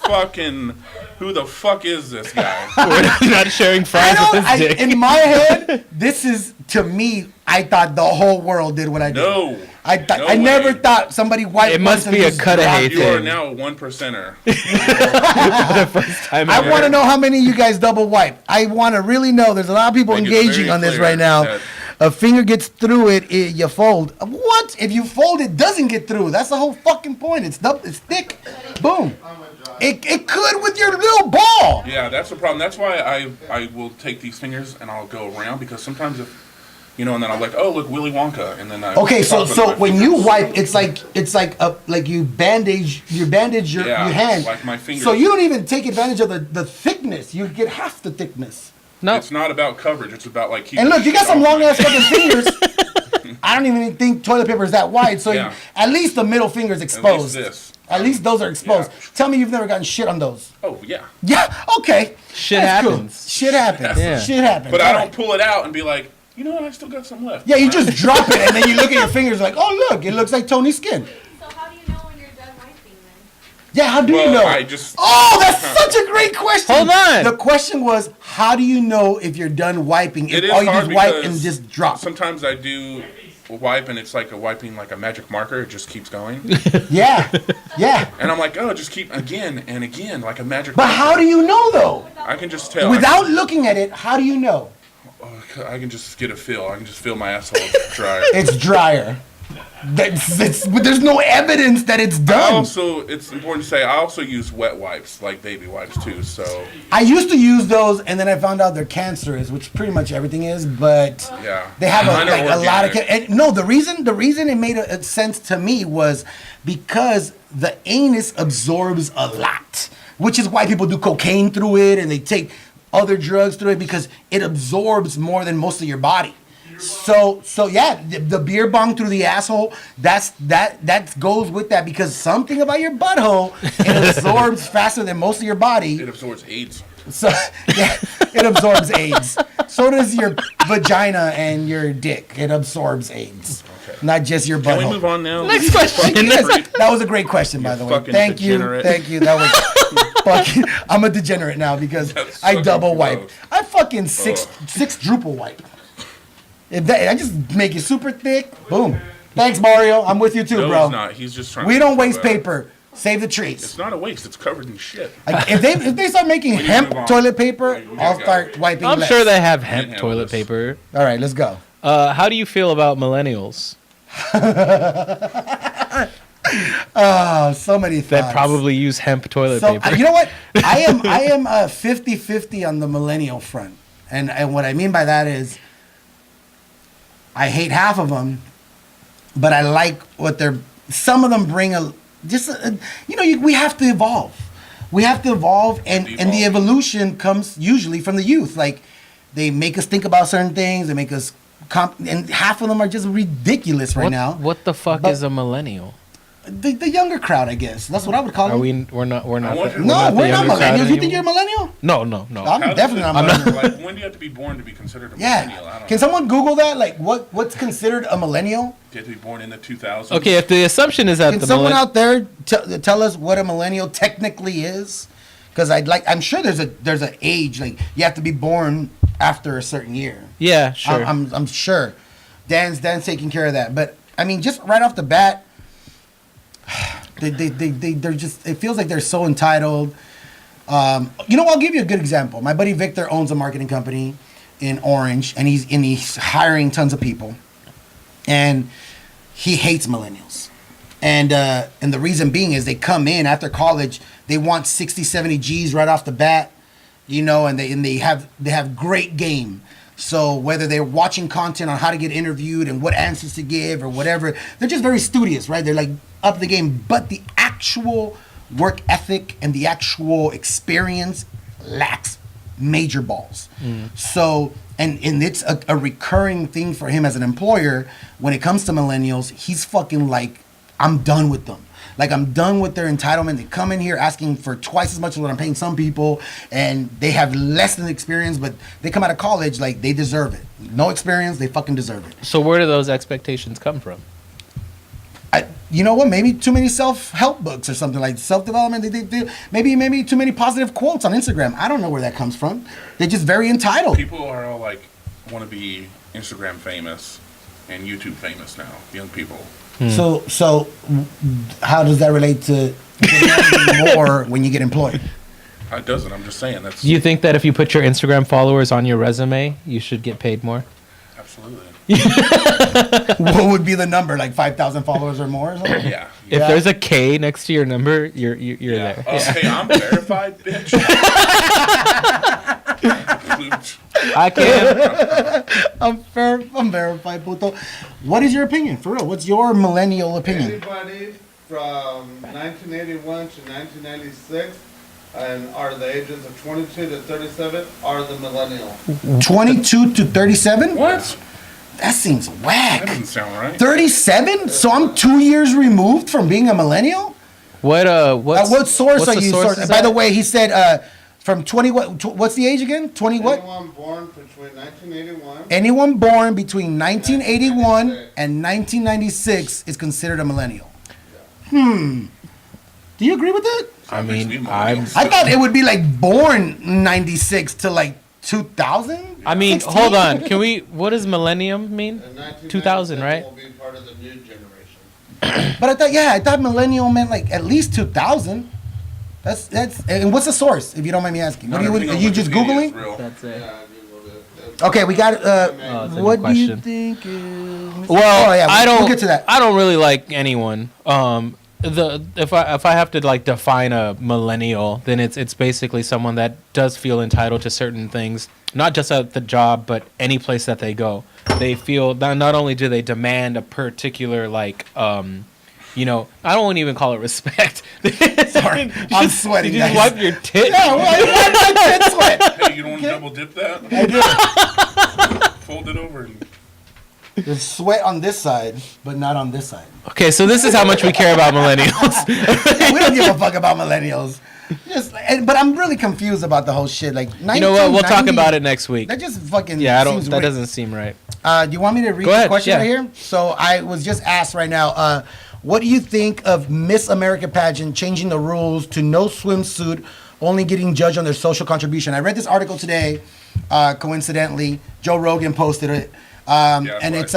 Fucking, who the fuck is this guy? We're not sharing fries with this dick. In my head, this is, to me, I thought the whole world did what I did. No. I never thought somebody wiped. It must be a cut-away thing. You are now a 1%er. The first time I want to know how many of you guys double wipe. I want to really know. There's a lot of people engaging on this right now. A finger gets through it, you fold. What? If you fold, it doesn't get through. That's the whole fucking point. It's thick. Boom. It could with your little ball. Yeah, that's the problem. That's why I will take these fingers and I'll go around, because sometimes if, and then I'm like, oh, look, Willy Wonka, and then I. Okay, so when you wipe, it's like you bandage your hand. Like my fingers. So you don't even take advantage of the thickness. You get half the thickness. No, it's not about coverage. It's about like keeping. And look, you got some long ass fucking fingers. I don't even think toilet paper is that wide. So at least the middle finger is exposed. At least those are exposed. Yeah. Tell me you've never gotten shit on those. Oh yeah. Yeah. Okay. Shit happens. Cool. Shit happens. Yeah. Shit happens. But I don't pull it out and be like, You know what? I still got some left. Yeah, you just drop it and then you look at your fingers like, oh look, it looks like Tony's skin. So how do you know when you're done wiping then? Yeah, how do you know? I just. Oh, that's such a great question. Hold on. The question was, how do you know if you're done wiping? It If is all you hard just wipe because and just drop. Sometimes I do wipe and it's like wiping like a magic marker. It just keeps going. Yeah, yeah. And I'm like, oh, just keep again and again like a magic But marker. how do you know though? I can just tell. Without looking at it, how do you know? I can just get a feel. I can just feel my asshole dry. It's drier. But there's no evidence that it's done. Also, it's important to say I also use wet wipes, like baby wipes too. So I used to use those, and then I found out they're cancerous, which pretty much everything is. But yeah, they have Mine are a lot of. organic. And no, the reason it made a sense to me was because the anus absorbs a lot, which is why people do cocaine through it and they take other drugs through it because it absorbs more than most of your body. So yeah, the beer bong through the asshole, that goes with that because something about your butthole, it absorbs faster than most of your body. It absorbs AIDS. So yeah, it absorbs AIDS. So does your vagina and your dick. It absorbs AIDS. Okay. Not just your Can butthole. we move on now? Next question. That was a great question, by the way. fucking Thank degenerate. you. That was fucking. I'm a degenerate now because That's I so double wipe. gross. I fucking six druple wipe. I just make it super thick. Boom. Thanks, Mario. I'm with you too, No, bro. he's not. He's just trying. We to don't feel waste better. paper. Save the trees. It's not a waste. It's covered in shit. Like, if they start making need to hemp move on. toilet paper, Yeah, I'll go. start wiping. I'm less. sure they have hemp handle toilet this. paper. All right, let's go. How do you feel about millennials So many thoughts. that probably use hemp toilet So paper? you know what? I am 50-50 on the millennial front, and what I mean by that is, I hate half of them, but I like what they're. Some of them bring we have to evolve. We have to evolve, and the evolution comes usually from the youth. Like they make us think about certain things. They make us. And half of them are just ridiculous right now. What the fuck But- is a millennial? The younger crowd, I guess. That's what I would call Are them. we? We're not. We're not. wonder- the- No, the we're not younger crowd millennials. You think you're a anymore? millennial? No. I'm How definitely does not it- millennial. Like, when do you have to be born to be considered a millennial? I Yeah. don't Can know. someone Google that? Like, what's considered a millennial? Do you have to be born in the 2000s? Okay, if the assumption is that Can the someone millenn- out there tell us what a millennial technically is? Because I'm sure there's an age, like you have to be born after a certain year. yeah, sure. I'm sure. Dan's taking care of that. But I mean, just right off the bat, they're just. It feels like they're so entitled. I'll give you a good example. My buddy Victor owns a marketing company in Orange, and he's hiring tons of people, and he hates millennials. And the reason being is they come in after college, they want 60, 70 G's right off the bat, and they have great game. So whether they're watching content on how to get interviewed and what answers to give or whatever, they're just very studious, right? They're like up the game. But the actual work ethic and the actual experience lacks major balls. So, and it's a recurring thing for him as an employer when it comes to millennials. He's fucking like, I'm done with them. Like, I'm done with their entitlement. They come in here asking for twice as much as what I'm paying some people, and they have less than experience, but they come out of college like they deserve it. No experience, they fucking deserve it. So where do those expectations come from? You know what? Maybe too many self-help books or something like self-development. Maybe too many positive quotes on Instagram. I don't know where that comes from. They're just very entitled. People are all like, want to be Instagram famous and YouTube famous now. Young people. So how does that relate to getting more when you get employed? It doesn't. I'm just saying that's Do you think that if you put your Instagram followers on your resume, you should get paid more? absolutely. What would be the number? Like 5,000 followers or more? Or something? Yeah. If Yeah. there's a K next to your number, you're Yeah. there. Oh, hey, I'm verified, bitch. I can. I'm verified, puto. What is your opinion, for real? What's your millennial opinion? Anybody from 1981 to 1996 and are the ages of 22 to 37 are the millennial. 22 to 37? What? That seems That whack. doesn't sound right. 37? So I'm 2 years removed from being a millennial? What What source what's are the you? source is By the at? way, he said From 20 what? What's the age again? 20 what? Anyone born between 1981. Anyone born between 1981 and 1996 is considered a millennial. Do you agree with that? I mean, I thought it would be like born 96 to like 2000. I mean, 16? hold on. Can we? What does millennium mean? And 2000, right? Will be part of the new generation. But I thought millennial meant like at least 2000. That's and what's the source, if you don't mind me asking? What are you just googling? That's it. Yeah, I Googled it. Okay, we got. it's a good What do you question. think is? Well, Oh, yeah, I don't. We'll get to that. I don't really like anyone. If I have to like define a millennial, then it's basically someone that does feel entitled to certain things, not just at the job, but any place that they go. They feel that not only do they demand a particular like. I don't even call it respect. Sorry, I'm sweating. Did you just guys. wipe your tit? Yeah, why my tit sweat? Hey, you don't want to double dip that? I do. Fold it over. And There's sweat on this side, but not on this side. Okay, so this is how much we care about millennials. We don't give a fuck about millennials. But I'm really confused about the whole shit. Like, You know what? We'll talk about it next week. That just fucking Yeah, seems that weird. doesn't seem right. Do you want me to read Go the ahead, question yeah. right here? So I was just asked right now, what do you think of Miss America pageant changing the rules to no swimsuit, only getting judged on their social contribution? I read this article today, coincidentally. Joe Rogan posted it. And it's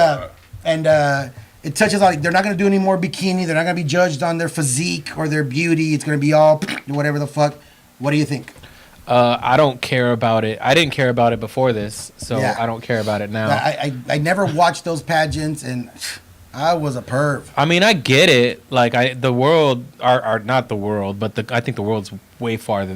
it touches on, like, they're not going to do any more bikini. They're not going to be judged on their physique or their beauty. It's going to be all whatever the fuck. What do you think? I don't care about it. I didn't care about it before this, so Yeah. I don't care about it now. I never watched those pageants, and I was a perv. I mean, I get it. Like, the world are not the world, but I think the world's way further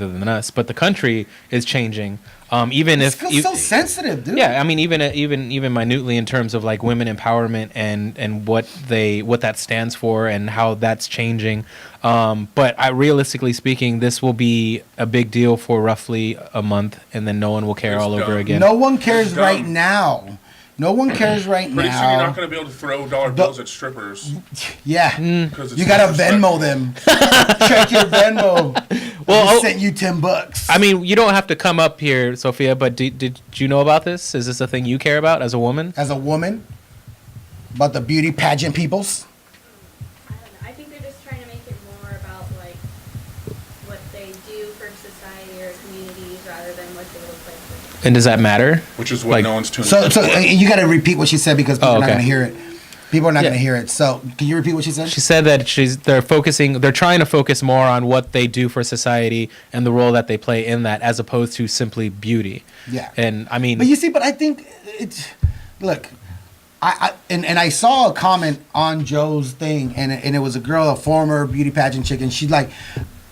than us. But the country is changing. Even It feels so sensitive, dude. Yeah, I mean, even minutely in terms of like women empowerment and what that stands for and how that's changing. But realistically speaking, this will be a big deal for roughly a month, and then no one will care It's all over dumb. again. No one cares It's dumb. right now. No one cares right Pretty now. soon you're not going to be able to throw dollar bills at strippers. Yeah. Because You gotta Venmo them. Check your Venmo. Well, I sent you $10. I mean, you don't have to come up here, Sophia, but did you know about this? Is this a thing you care about as a woman? As a woman, about the beauty pageant peoples. I don't know. I think they're just trying to make it more about like what they do for society or communities rather than what they look like. And does that matter? Which is what Like- no one's tuning So in for. you gotta repeat what she said because people are not okay. gonna hear it. People are not Yeah. gonna hear it. So can you repeat what she said? She said that they're trying to focus more on what they do for society and the role that they play in that, as opposed to simply beauty. Yeah. And I mean, But you see, I think it's look. And I saw a comment on Joe's thing, and it was a girl, a former beauty pageant chick, and she's like,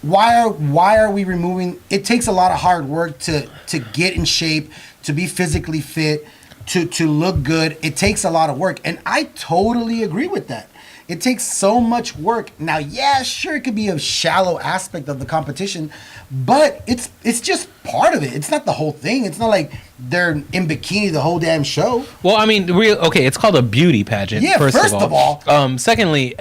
why are we removing? It takes a lot of hard work to get in shape, to be physically fit, to look good. It takes a lot of work, and I totally agree with that. It takes so much work. Now, yeah, sure, it could be a shallow aspect of the competition, but it's just part of it. It's not the whole thing. It's not like they're in bikini the whole damn show. well, I mean, it's called a beauty pageant. Yeah, first of all. all. Secondly,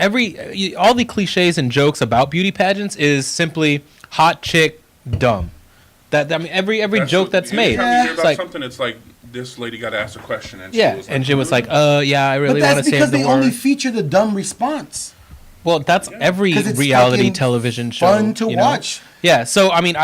all the cliches and jokes about beauty pageants is simply hot chick dumb. Every joke that's made. Anytime you hear It's about like, something, it's like this lady got asked a question and yeah, she was like, and she was like, yeah, I really But want that's to because save they the only world. feature the dumb response. Well, that's every 'Cause it's reality fucking television show. fun to you know? watch. Yeah, so I mean,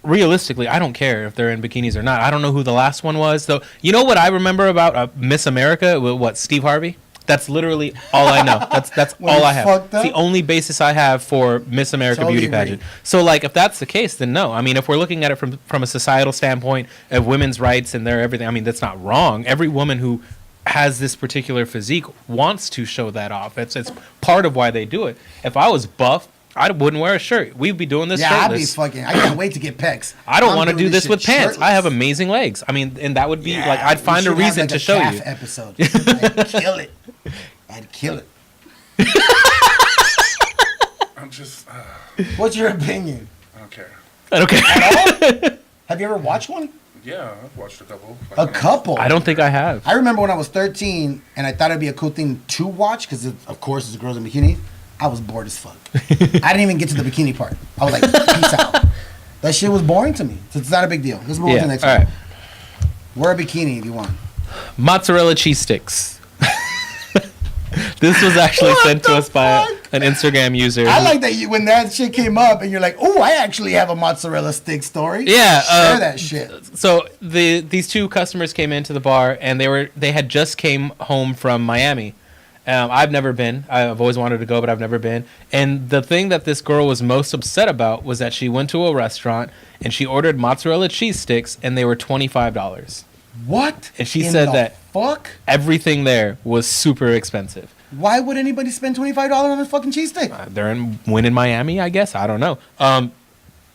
realistically, I don't care if they're in bikinis or not. I don't know who the last one was, though. You know what I remember about Miss America? What, Steve Harvey? That's literally all I know. That's When all he I have. fucked It's the up? only basis I have for Miss America Totally beauty agree. pageant. So, like, if that's the case, then no. I mean, if we're looking at it from a societal standpoint of women's rights and their everything, I mean, that's not wrong. Every woman who has this particular physique wants to show that off. It's part of why they do it. If I was buff, I wouldn't wear a shirt. We'd be doing this Yeah, shirtless. I can't wait to get pecs. I don't I'm want to doing do this shit with pants. I have shirtless. amazing legs. I mean, and that would be Yeah, like I'd we find a should have, reason like, to show calf you. Episode. I'd kill it. I'd kill it. I'm just, What's your opinion? I don't care. I don't care. At all? Have you ever watched one? Yeah, I've watched a couple. A couple. I don't think I have. I remember when I was 13 and I thought it'd be a cool thing to watch because, of course, it's girls in bikinis. I was bored as fuck. I didn't even get to the bikini part. I was like, peace out. That shit was boring to me. So it's not a big deal. Let's move on to the next all one. right. Wear a bikini if you want. Mozzarella cheese sticks. This was actually sent to us by an Instagram user. I like that when that shit came up and you're like, oh, I actually have a mozzarella stick story. Yeah, share that shit. So these two customers came into the bar and they had just came home from Miami. I've never been. I've always wanted to go, but I've never been. And the thing that this girl was most upset about was that she went to a restaurant and she ordered mozzarella cheese sticks and they were $25. What? And she said that fuck? Everything there was super expensive. Why would anybody spend $25 on a fucking cheese stick? They're in Miami, I guess. I don't know.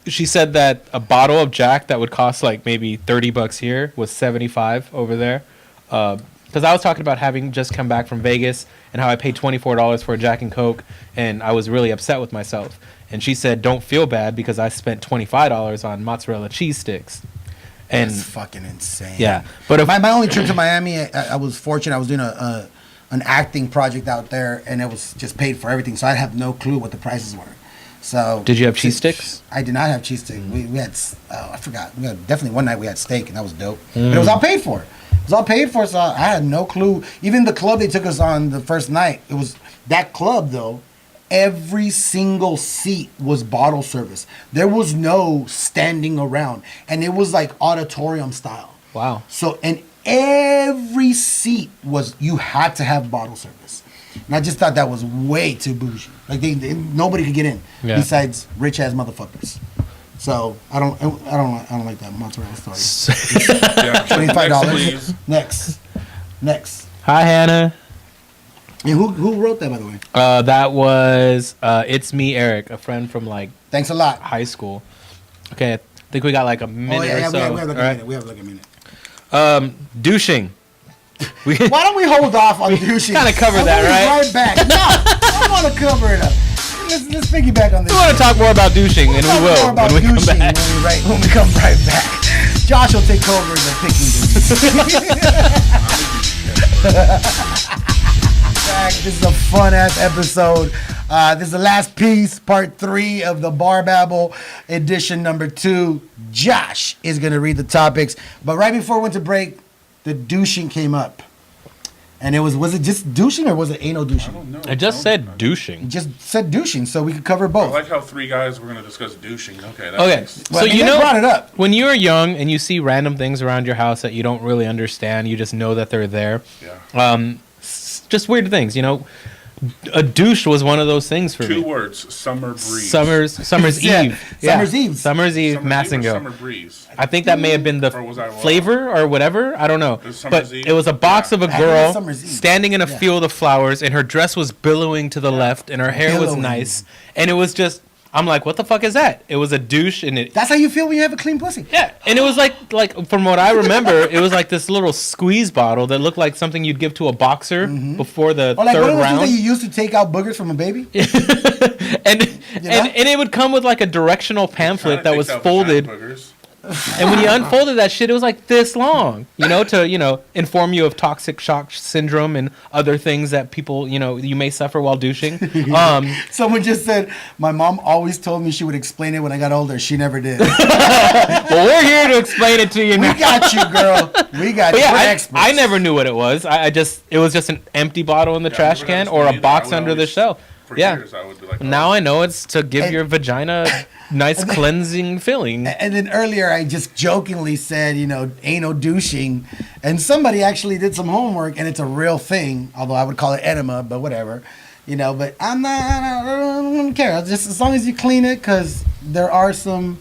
She said that a bottle of Jack that would cost like maybe $30 here was $75 over there. Because I was talking about having just come back from Vegas and how I paid $24 for a Jack and Coke, and I was really upset with myself. And she said, "Don't feel bad because I spent $25 on mozzarella cheese sticks." And that's fucking insane. Yeah, but if my only trip to Miami, I was fortunate. I was doing an acting project out there, and it was just paid for everything, so I have no clue what the prices were. So did you have cheese sticks? I did not have cheese sticks. We had I forgot. We had, definitely one night we had steak, and that was dope. But it was all paid for. It was all paid for, so I had no clue. Even the club they took us on the first night, it was that club though. Every single seat was bottle service. There was no standing around, and it was like auditorium style. Wow. So, and every seat was, you had to have bottle service. And I just thought that was way too bougie. Like nobody could get in besides rich ass motherfuckers. So I don't like that mozzarella story. Yeah. $25. Next. Hi, Hannah. And who wrote that, by the way? That was it's me, Eric, a friend from like thanks a lot high school. Okay, I think we got like a minute or so. We have like a minute. Douching. Why don't we hold off on douching? Kind of cover that, right? Right back. No, I want to cover it up. Let's piggyback on this. We want to talk more about douching, and we will when we come back. When we come right back. Josh will take over the picking duties. This is a fun ass episode. This is the last piece, part 3 of the Bar Babble edition number 2. Josh is gonna read the topics, but right before we went to break, the douching came up. And was it just douching or was it anal douching? I don't know. I just said douching. Just said douching, so we could cover both. I like how 3 guys were going to discuss douching. Okay. Okay. So you brought it up. When you're young and you see random things around your house that you don't really understand, you just know that they're there. Yeah. Just weird things, you know. A douche was one of those things for me. 2 words. Summer breeze. Summer's Yeah. Eve. Summer's Eve. Summer's Eve, Massingo. Summer breeze. I think that may have been the Or was I wrong? flavor or whatever. I don't know. It was Summer's But Eve? it was a box of a I think it was girl Summer's Eve. standing in a field of flowers, and her dress was billowing to the left, and her hair was Billowing. nice. And it was just, I'm like, what the fuck is that? It was a douche, and it... That's how you feel when you have a clean pussy. Yeah, and it was like from what I remember, it was like this little squeeze bottle that looked like something you'd give to a boxer before the Or like third one of those things round. that you use to take out boogers from a baby. and it would come with like a directional pamphlet that was folded. And when you unfolded that shit, it was like this long, to inform you of toxic shock syndrome and other things that people, you may suffer while douching. Someone just said, my mom always told me she would explain it when I got older. She never did. Well, we're here to explain it to you now. We got you, girl. We got you. Yeah, We're experts. I never knew what it was. It was just an empty bottle in the trash can or a box under the shelf. For Yeah. years, I would be like, Now I know it's to give your vagina nice cleansing feeling. And then earlier I just jokingly said, anal douching. And somebody actually did some homework, and it's a real thing, although I would call it enema, but whatever. But I don't care. Just as long as you clean it, because there are some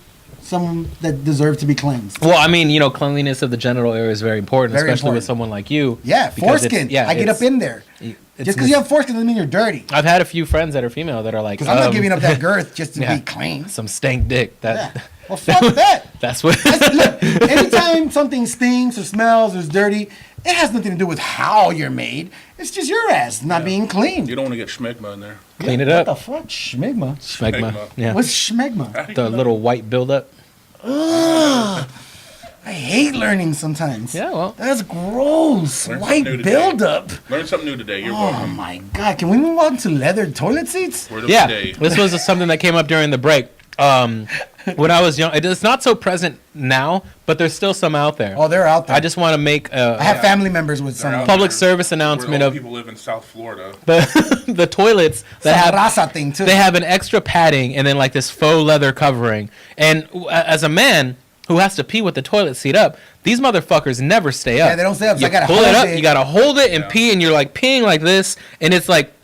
that deserve to be cleansed. Well, I mean, cleanliness of the genital area is very important, Very especially with important. someone like you. Yeah, because foreskin. it's- I get up in there. Just because you have foreskin doesn't mean you're dirty. I've had a few friends that are female that are like, Because I'm not giving up that girth just to yeah. be clean. some stank dick. Yeah. Well, fuck that. That's what. Look, anytime something stinks or smells or is dirty, it has nothing to do with how you're made. It's just your ass not being clean. you don't want to get schmegma in there. Clean it What up. the fuck? Schmegma? Schmegma. Schmegma. Yeah. What's schmegma? The little white buildup. Ugh. I hate learning sometimes. Yeah, well. That's gross. Learn something White new today. buildup. Learn something new today. You're Oh welcome. my god. Can we move on to leather toilet seats? Word of Yeah, the day. this was something that came up during the break. when I was young, it's not so present now, but there's still some out there. Oh, they're out there. I just want to make I have family members with some public service announcement of people live in South Florida. the toilets that have raza thing too. They have an extra padding and then like this faux leather covering. And as a man who has to pee with the toilet seat up, these motherfuckers never stay up. Yeah, they don't stay up. So you I gotta pull hold it up. it. You gotta hold it and pee, and you're like peeing like this, and it's like.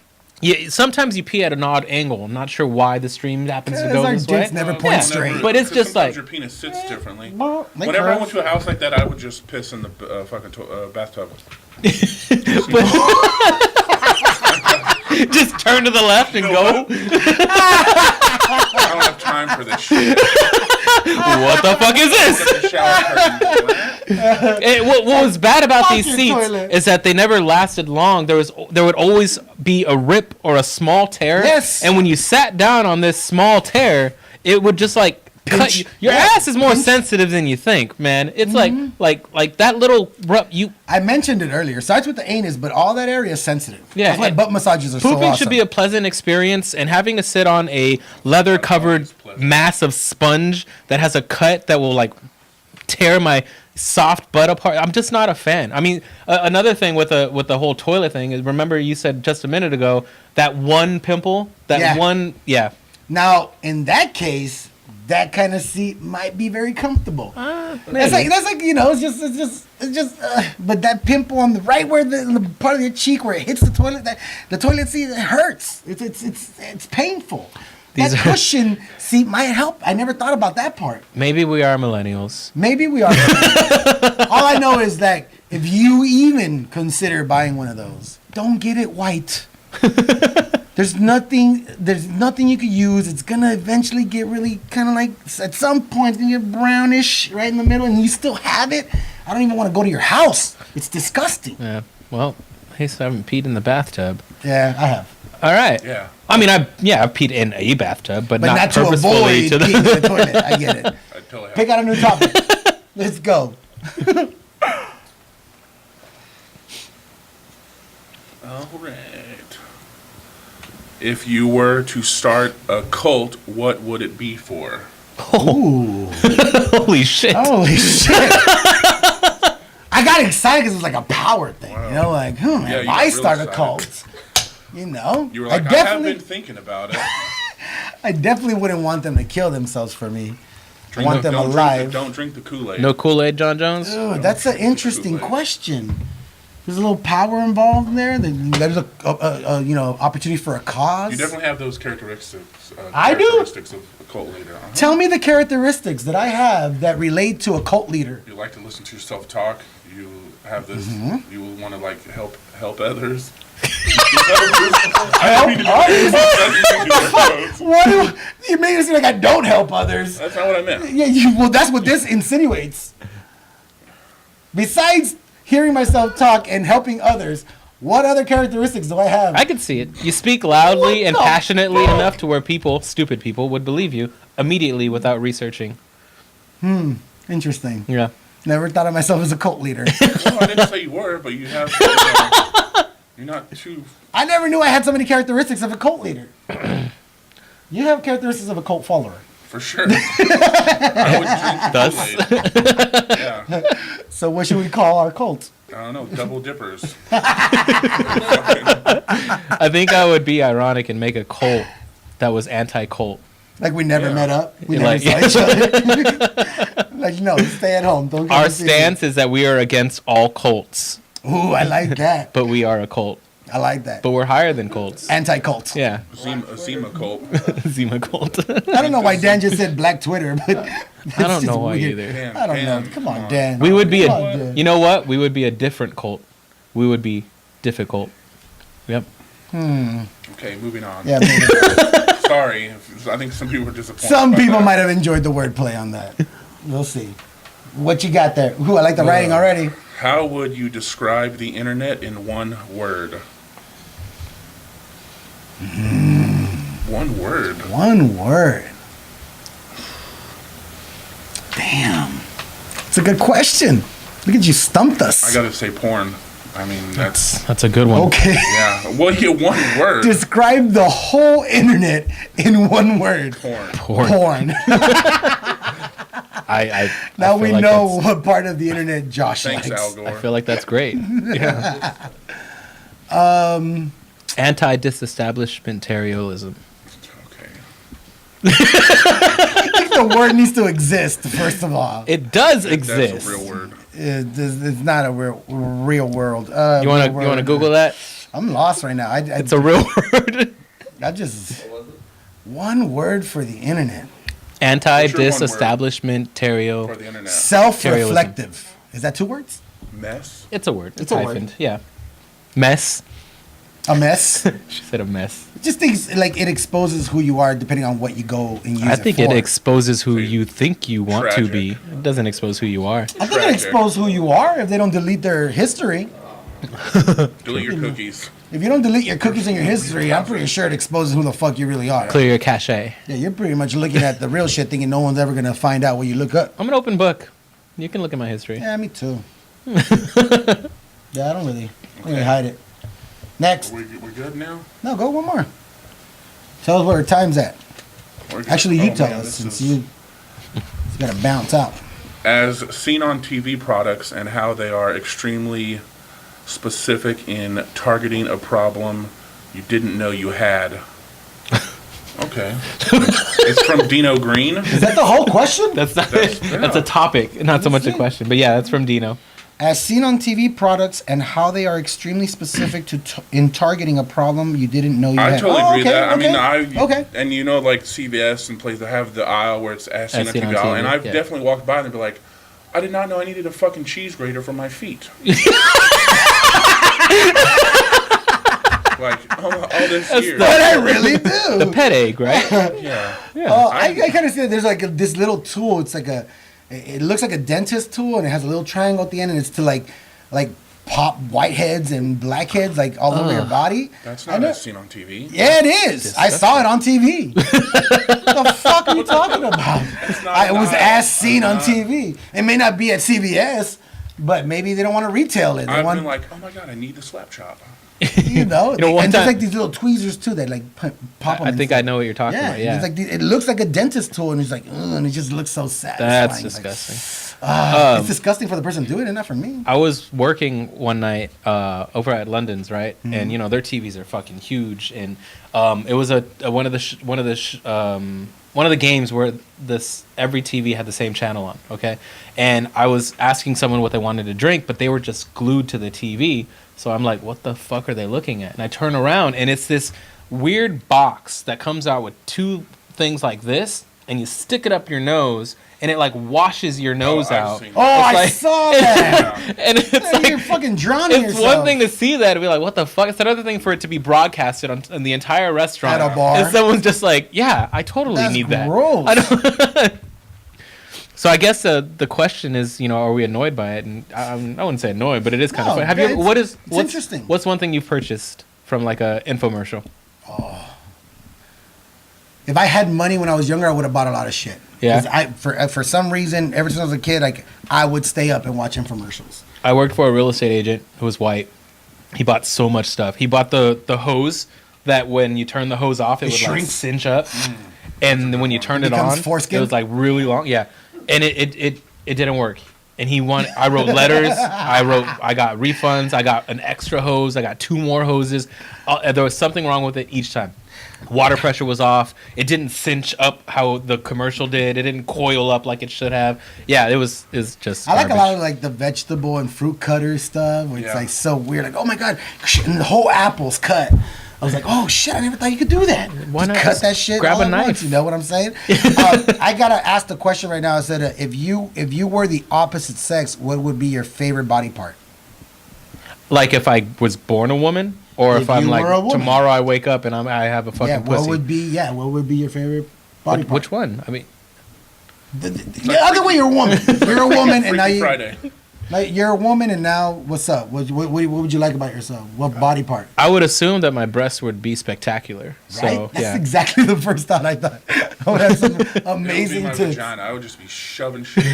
Sometimes you pee at an odd angle. I'm not sure why the stream happens to go our this way. dicks never point straight. But it's just like your penis sits differently. Well, Whenever I went to a house like that, I would just piss in the fucking bathtub. Just turn to the left and go. I don't have time for this shit. What the fuck is this? What was bad about these seats is that they never lasted long. There would always be a rip or a small tear. Yes. And when you sat down on this small tear, it would just like cut you. Your ass is more sensitive than you think, man. It's like that little rub. I mentioned it earlier. Starts with the anus, but all that area is sensitive. Yeah, that's why butt massages are so awesome. Pooping should be a pleasant experience, and having to sit on a leather-covered massive sponge that has a cut that will like tear my soft butt apart. I'm just not a fan. I mean, another thing with the whole toilet thing is, remember you said just a minute ago that one pimple, yeah. Now in that case, that kind of seat might be very comfortable. That's like it's just. But that pimple on the right where the part of your cheek where it hits the toilet seat, it hurts. It's painful. That cushion seat might help. I never thought about that part. Maybe we are millennials. Maybe we are. All I know is that if you even consider buying one of those, don't get it white. There's nothing you could use. It's gonna eventually get really kind of like, at some point, it's gonna get brownish right in the middle, and you still have it. I don't even want to go to your house. It's disgusting. Yeah. Well, I haven't peed in the bathtub. Yeah, I have. All right. Yeah. I mean, I've peed in a bathtub, but not to purposefully avoid peeing in the toilet. I get it. Pick out a new topic. Let's go. All right. If you were to start a cult, what would it be for? Ooh. Holy shit. Holy shit. I got excited because it was like a power thing. Wow. You know, like, Yeah, if I start a cult, you know. You were like, I have been thinking about it. I definitely wouldn't want them to kill themselves for me. I want them alive. Don't drink the Kool-Aid. No Kool-Aid, John Jones? Dude, that's an interesting question. There's a little power involved in there. There's a opportunity for a cause. You definitely have those characteristics. I do. Characteristics of a cult leader. Uh-huh. Tell me the characteristics that I have that relate to a cult leader. You like to listen to yourself talk. You have this. Mm-hmm. You want to like help others. What? You made it seem like I don't help others. That's not what I meant. Yeah, that's what this insinuates. Besides hearing myself talk and helping others, what other characteristics do I have? I can see it. You speak loudly and passionately enough to where stupid people, would believe you immediately without researching. Interesting. Yeah. Never thought of myself as a cult leader. No, I didn't say you were, but you have. You're not too. I never knew I had so many characteristics of a cult leader. You have characteristics of a cult follower. For sure. I would drink the Kool-Aid. Yeah. So what should we call our cult? I don't know, double dippers. I think I would be ironic and make a cult that was anti-cult. Like we never met up? We never saw each other? Like, no, stay at home. Don't Our stance is that we are against all cults. Ooh, I like that. But we are a cult. I like that. But we're higher than cults. Anti-cult. Yeah. Zima cult. Zima cult. I don't know why Dan just said Black Twitter, but I don't know why weird. either. Damn, I don't know. Come on, Dan. We would be you know what? We would be a different cult. We would be difficult. Yep. Okay, moving on. Yeah. Sorry, I think some people were disappointed. Some people might have enjoyed the wordplay on that. We'll see. What you got there? Ooh, I like the writing already. How would you describe the internet in one word? One word. One word. Damn. It's a good question. Look at you, stumped us. I gotta say porn. I mean, that's a good one. Okay. yeah. Well, you get one word. Describe the whole internet in one word. Porn. Now I we feel like know that's- what part of the internet Josh Thanks, likes. Al Gore. I feel like that's great. Yeah. Anti-disestablishmentarianism. Okay. I think the word needs to exist, first of all. It does exist. That's a real word. It's not a real world. You want to Google that? I'm lost right now. It's a real word. I just one word for the internet. Anti-disestablishmentarial. For the internet. Self-reflective. Is that 2 words? Mess. It's a word. It's a hyphened. word. Yeah. Mess. A mess. She said a mess. Just things like it exposes who you are depending on what you go and use I think it it for. exposes who you think you want to Tragic. be. It doesn't expose who you are. I think it Tragic. exposes who you are if they don't delete their history. Delete your cookies. If you don't delete your cookies and your history, I'm pretty sure it exposes who the fuck you really are. Clear your cache. Yeah, you're pretty much looking at the real shit thinking no one's ever going to find out what you look up. I'm an open book. You can look at my history. Yeah, me too. Yeah, I don't really hide it. Next. We're good now? No, go one more. Tell us where our time's at. We're good. Actually, you Oh, tell man, us this since is- you got to bounce out. As seen on TV products and how they are extremely specific in targeting a problem you didn't know you had. Okay. It's from Dino Green. Is that the whole question? That's not. That's- That's yeah. a topic, not so much a question. But yeah, that's from Dino. As seen on TV products and how they are extremely specific to in targeting a problem you didn't know you I had. totally agree with that. okay. I mean, Okay. And you know, like CVS and places that have the aisle where it's as seen on TV, aisle, and I've yeah. definitely walked by and be like, I did not know I needed a fucking cheese grater for my feet. Like, all this year. But I really do. The pet egg, right? Yeah. Oh, I kind of see that there's like this little tool. It's like it looks like a dentist tool, and it has a little triangle at the end, and it's to like pop whiteheads and blackheads like all over your body. That's I not know- as seen on TV. Yeah, it is. I saw it on TV. What the fuck are you talking about? not It was not- as seen on TV. It may not be at CVS, but maybe they don't want to retail it. They I've want, been like, oh my god, I need the slap chop. you know, You know, one and there's time- like these little tweezers too that like pop them. I think I know what you're talking about. Yeah. It's like it looks like a dentist tool, and it's like, ugh, and it just looks so satisfying. That's It's like, disgusting. it's disgusting for the person doing it, not for me. I was working one night over at London's, right? Mm-hmm. And you know their TVs are fucking huge, and it was one of the games where every TV had the same channel on. Okay, and I was asking someone what they wanted to drink, but they were just glued to the TV. So I'm like, what the fuck are they looking at? And I turn around, and it's this weird box that comes out with 2 things like this, and you stick it up your nose, and it like washes your nose I've out. seen Oh, that. I like- saw that. And it's You're like fucking drowning it's yourself. one thing to see that and be like, what the fuck? It's another thing for it to be broadcasted on the entire restaurant. At a bar. And someone's just like, yeah, I totally That's need that. gross. I don't So I guess the question is, you know, are we annoyed by it? And I wouldn't say annoyed, but it is kind of No, funny. Have you? it's What's interesting. What's one thing you've purchased from like a infomercial? If I had money when I was younger, I would have bought a lot of shit. Yeah. 'Cause for some reason, ever since I was a kid, like I would stay up and watch infomercials. I worked for a real estate agent who was white. He bought so much stuff. He bought the hose that when you turn the hose off, it would like shrinks? cinch up, and then when you turn it becomes on, foreskin? it was like really long. Yeah, and it didn't work. And I wrote letters. I got refunds. I got an extra hose. I got 2 more hoses. There was something wrong with it each time. Water pressure was off. It didn't cinch up how the commercial did. It didn't coil up like it should have. Yeah, it was just. I like a garbage. lot of like the vegetable and fruit cutter stuff. Where it's Yeah. like so weird. Like, oh my god, and the whole apple's cut. I was like, oh shit, I never thought you could do that. Why Just not cut just that shit? grab all a at once, knife? you know what I'm saying? I gotta ask the question right now. I said, if you were the opposite sex, what would be your favorite body part? Like if I was born a woman, or If if I'm you like were a woman. tomorrow I wake up and I have a fucking Yeah, pussy. what would be your favorite body part? Which one? I mean, The other way, you're a woman. You're a woman, and now Freaky you. Friday. Like, you're a woman, and now what's up? What would you like about yourself? What body part? I would assume that my breasts would be spectacular. Right? So That's yeah, exactly the first thought I thought. I would have some It would be amazing my tits. vagina. I would just be shoving shit.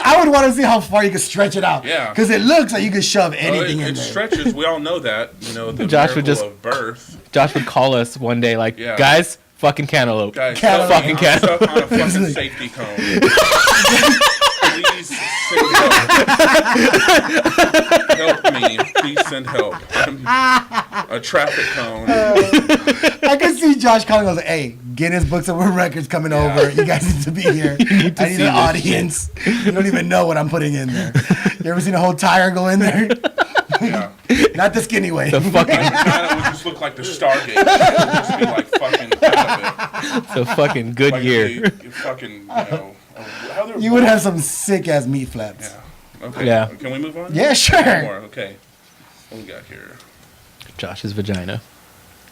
I I would want to see how far you could stretch it out. Yeah. Because it looks like you could shove anything in it there. stretches. We all know that. You know, the Josh would miracle just- of birth. Josh would call us one day like, Yeah. guys, fucking cantaloupe. Guys, Fucking I'm stuck on a fucking safety cone. Please send help. Help me. Please send help. I'm a traffic cone. I can see Josh calling us, hey, Guinness Books of World Records coming over. You guys need to be here. I need see an this audience. You don't even know what I'm putting in there. You ever seen a whole tire go in there? Yeah. Not the skinny way. The fucking It would just look like the Stargate. It would just be like fucking out of it. the fucking good Like year. the fucking, you know. How they're You would have some sick ass meat flaps. Yeah. Okay. Yeah. Can we move on? Yeah, sure. One more. Okay. What we got here? Josh's vagina.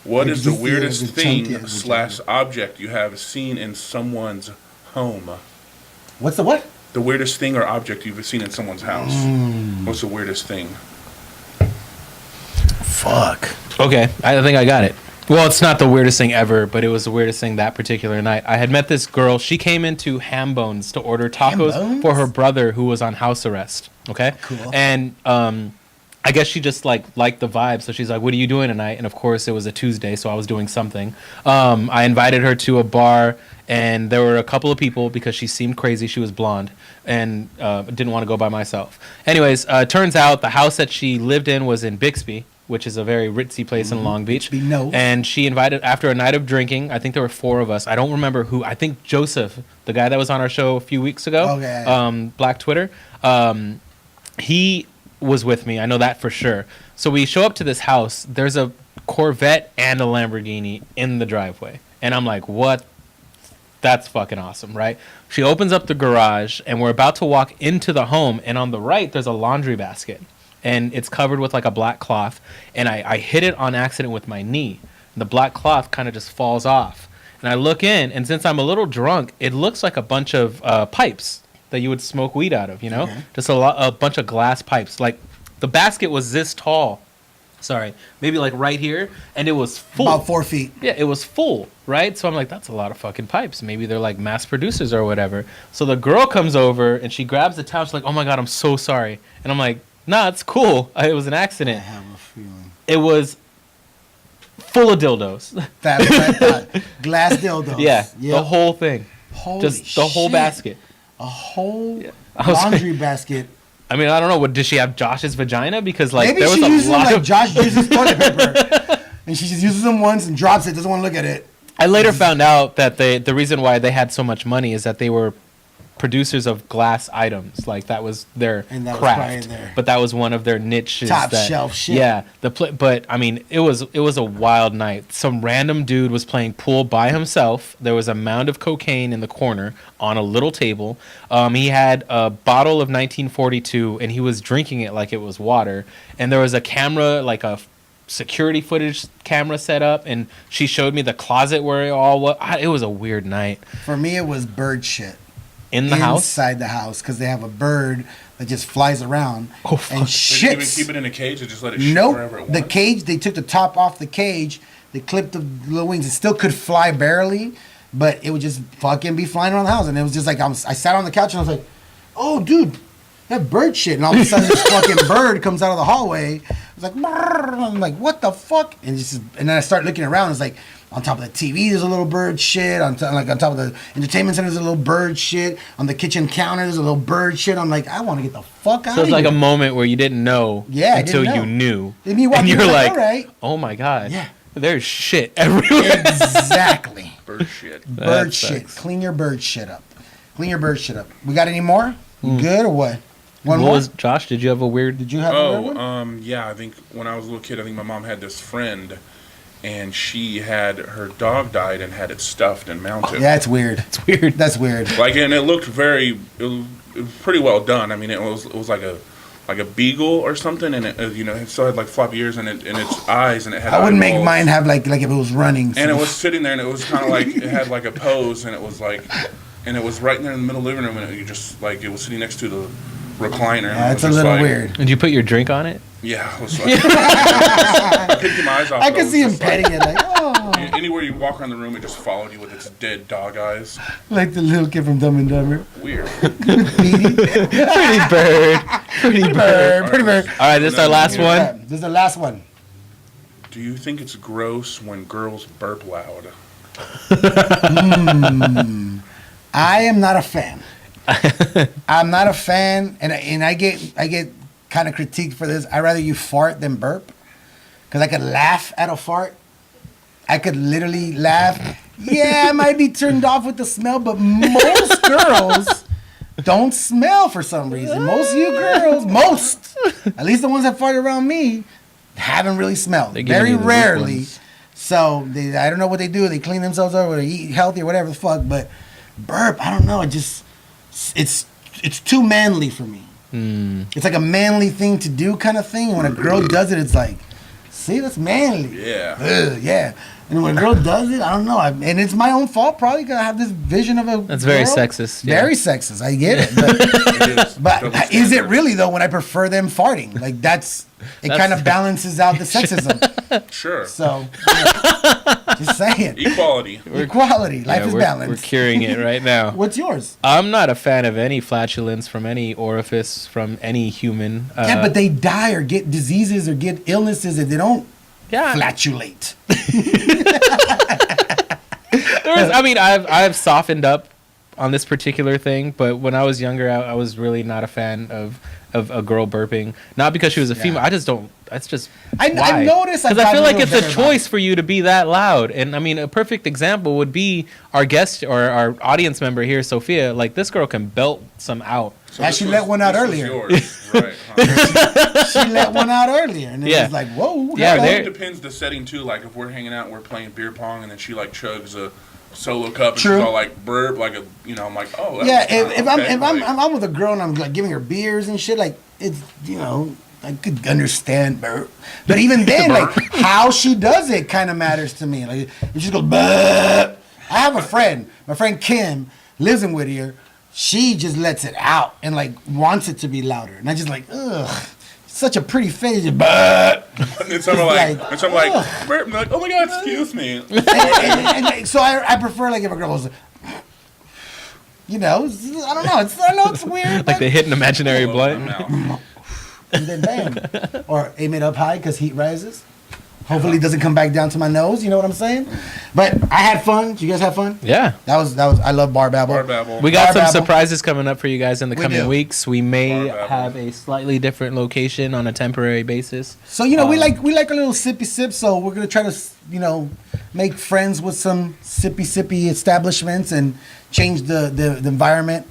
What Like is the just the- weirdest the thing chunky- / object you have seen in someone's home? What's the what? The weirdest thing or object you've seen in someone's house. What's the weirdest thing? Fuck. Okay, I think I got it. Well, it's not the weirdest thing ever, but it was the weirdest thing that particular night. I had met this girl. She came into Ham Bones to order tacos Ham Bones? for her brother who was on house arrest. Okay? Cool. And I guess she just liked the vibe. So she's like, what are you doing tonight? And of course, it was a Tuesday, so I was doing something. I invited her to a bar, and there were a couple of people because she seemed crazy. She was blonde and didn't want to go by myself. Anyways, turns out the house that she lived in was in Bixby, which is a very ritzy place in Long Beach. Bixby, no. And she invited, after a night of drinking, I think there were 4 of us. I don't remember who. I think Joseph, the guy that was on our show a few weeks ago, Okay. Black Twitter, he was with me. I know that for sure. So we show up to this house. There's a Corvette and a Lamborghini in the driveway. And I'm like, what? That's fucking awesome, right? She opens up the garage, and we're about to walk into the home. And on the right, there's a laundry basket. And it's covered with like a black cloth. And I hit it on accident with my knee. And the black cloth kind of just falls off. And I look in, and since I'm a little drunk, it looks like a bunch of pipes that you would smoke weed out of, you know? Okay. Just a bunch of glass pipes. Like, the basket was this tall. Sorry. Maybe like right here. And it was full. About 4 feet. Yeah, it was full, right? So I'm like, that's a lot of fucking pipes. Maybe they're like mass producers or whatever. So the girl comes over, and she grabs the towel. She's like, oh my God, I'm so sorry. And I'm like, nah, it's cool. It was an I accident. have a feeling. It was full of dildos. That's what I thought. Glass dildos. Yeah, Yep. the whole thing. Holy Just the whole shit. basket. A whole I was laundry basket. I mean, I don't know. What did she have? Josh's vagina? Because like Maybe there was she uses a them lot like of. Josh uses toilet paper. And she just uses them once and drops it, doesn't want to look at it. I later found out that the reason why they had so much money is that they were producers of glass items. Like that was their And that was craft. probably their But that was one of their niches. top that, shelf shit. Yeah. But I mean, it was a wild night. Some random dude was playing pool by himself. There was a mound of cocaine in the corner on a little table. He had a bottle of 1942 and he was drinking it like it was water. And there was a camera, like a security footage camera set up, and she showed me the closet where it all was. It was a weird night. For me, it was bird shit. In the house? Inside the house, because they have a bird that just flies around Oh, fuck. and They didn't even shits. keep it in a cage and just let it shit wherever it Nope. The wants. cage, they took the top off the cage. They clipped the little wings. It still could fly barely, but it would just fucking be flying around the house. And it was just like, I sat on the couch and I was like, oh, dude, that bird shit. And all of a sudden, this fucking bird comes out of the hallway. It's like, brrr. I'm like, what the fuck? And then I start looking around. It's like, on top of the TV, there's a little bird shit. On top of the entertainment center, there's a little bird shit. On the kitchen counter, there's a little bird shit. I'm like, I want to get the fuck out So of it's here. like a moment where you didn't know Yeah, I until didn't know. you knew. And you walk and in, you're you're like, all right. oh my God. Yeah. There's shit everywhere. Exactly. Bird shit. Bird That shit. sucks. Clean your bird shit up. Clean your bird shit up. We got any more? You good or what? One What more? was Josh? Did you have a weird? Did you have a weird one? Yeah, I think when I was a little kid, I think my mom had this friend, and she had her dog died and had it stuffed and mounted. Yeah, it's weird. It's weird. That's weird. Like, and it looked it was pretty well done. I mean, it was like a beagle or something, and it still had like floppy ears and its eyes, and it had. I wouldn't make eyeballs. mine have like if it was running. And it was sitting there, and it was kind of like it had like a pose, and it was like, and it was right there in the middle of the living room, and you just like it was sitting next to the recliner. Yeah, and I it's was a just little like- weird. Did you put your drink on it? Yeah, it was like, I couldn't keep my eyes off. I it. could was see him just like- petting it like, oh. anywhere you walk around the room, it just followed you with its dead dog eyes. Like the little kid from Dumb and Dumber. Weird. Pretty bird. Pretty bird. All right, this is our last one. This is the last one. Do you think it's gross when girls burp loud? I am not a fan. I'm not a fan, and I get kind of critiqued for this. I'd rather you fart than burp, because I could laugh at a fart. I could literally laugh. Yeah, I might be turned off with the smell, but most girls don't smell for some reason. Most of you girls, at least the ones that fart around me, haven't really smelled. Very rarely. So I don't know what they do. They clean themselves up or they eat healthy or whatever the fuck. But burp, I don't know. It's too manly for me. It's like a manly thing to do kind of thing. And when a girl does it, it's like, see, that's manly. Yeah. Yeah. And when a girl does it, I don't know. And it's my own fault probably because I have this vision of a That's girl. very sexist. Yeah. Very sexist. I get it. But is it really, though, when I prefer them farting? Like, it kind of balances out the sexism. Sure. So, just saying. Equality. Life is balanced. We're curing it right now. What's yours? I'm not a fan of any flatulence from any orifice from any human. Yeah, but they die or get diseases or get illnesses if they don't flatulate. I've softened up on this particular thing, but when I was younger, I was really not a fan of a girl burping. Not because she was a female. I just don't. That's just. I noticed because I feel like it's a choice for you to be that loud. And I mean, a perfect example would be our guest or our audience member here, Sophia. Like this girl can belt some out. So she let one out earlier. Right, huh? She let one out earlier, and it was like, whoa. Yeah, it depends the setting too. Like if we're hanging out, and we're playing beer pong, and then she like chugs a solo cup, and she's all like burp, like I'm like, oh. Yeah, if I'm with a girl and I'm like giving her beers and shit, like it's I could understand burp, but even then, like how she does it kind of matters to me. Like if she goes burp. I have a friend, my friend Kim, lives in Whittier. She just lets it out and like wants it to be louder, and I just like, ugh, such a pretty face. Burp. And so I'm like, burp. I'm like, oh my god, excuse me. and so I prefer like if a girl goes, I don't know, it's weird. Like they hit an imaginary blunt. And then bam, or aim it up high because heat rises. Hopefully it doesn't come back down to my nose. You know what I'm saying? But I had fun. Did you guys have fun? Yeah. That was. I love Bar Babble. We got some surprises coming up for you guys in the coming weeks. We may have a slightly different location on a temporary basis. So we like a little sippy sip. So we're gonna try to make friends with some sippy establishments and change the environment.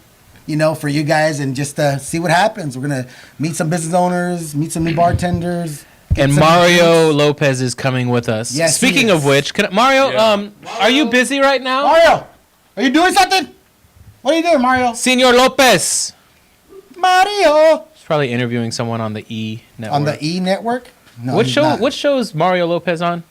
For you guys and just see what happens. We're gonna meet some business owners, meet some new bartenders. And Mario Lopez is coming with us. Yes, Speaking of which, Mario, are you busy right now? Mario, are you doing something? What are you doing, Mario? Senor Lopez. Mario. He's probably interviewing someone on the E network. On the E network? No. What show is Mario Lopez on?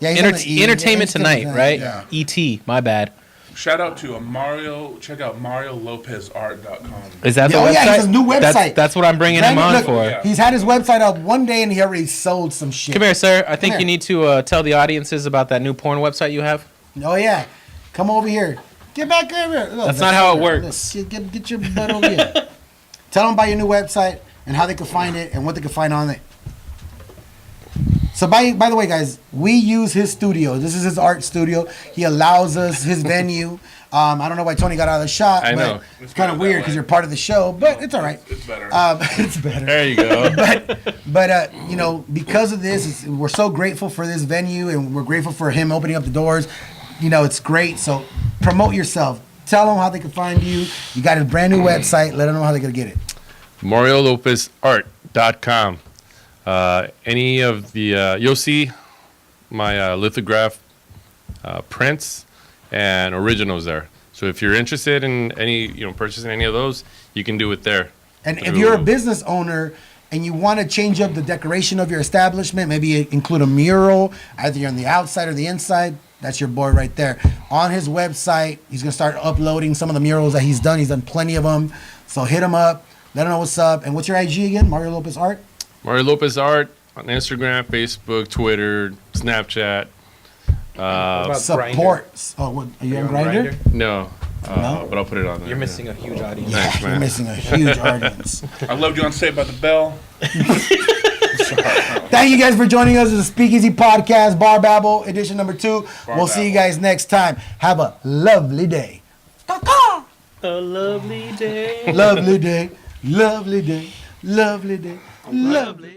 Yeah, he's on the E. Entertainment Tonight, right? Yeah. E.T. My bad. Shout out to Mario. Check out MarioLopezArt.com. Is that the website? Yeah, he has a new website. That's what I'm bringing him on for. Yeah. He's had his website up one day and he already sold some shit. Come here, sir. I think you need to tell the audiences about that new porn website you have. Oh, yeah. Come over here. Get back over here. Look, that's not how it works. Look, get your butt over here. Tell them about your new website and how they can find it and what they can find on it. So by the way, guys, we use his studio. This is his art studio. He allows us his venue. I don't know why Tony got out of the shot. I know. It's kind of weird because you're part of the show, but it's all right. It's better. It's better. There you go. But because of this, we're so grateful for this venue, and we're grateful for him opening up the doors. It's great. So promote yourself. Tell them how they can find you. You got his brand new website. Let them know how they're going to get it. MarioLopezArt.com. Any of the you'll see my lithograph prints and originals there. So if you're interested in any purchasing any of those, you can do it there. And if you're a business owner and you want to change up the decoration of your establishment, maybe include a mural, either you're on the outside or the inside, that's your boy right there. On his website, he's going to start uploading some of the murals that he's done. He's done plenty of them. So hit him up. Let him know what's up. And what's your IG again? Mario Lopez Art? Mario Lopez Art on Instagram, Facebook, Twitter, Snapchat. About Support. Oh, what, are you on Grindr? No. No? But I'll put it on there. You're missing a huge audience. Yeah, Thanks, you're man. missing a huge audience. I loved you on Saved by the Bell. Thank you guys for joining us in the Speakeasy Podcast, Bar Babble, edition number 2. We'll see you guys next time. Have a lovely day. A lovely day. Lovely day. Lovely day. Lovely day. Lovely.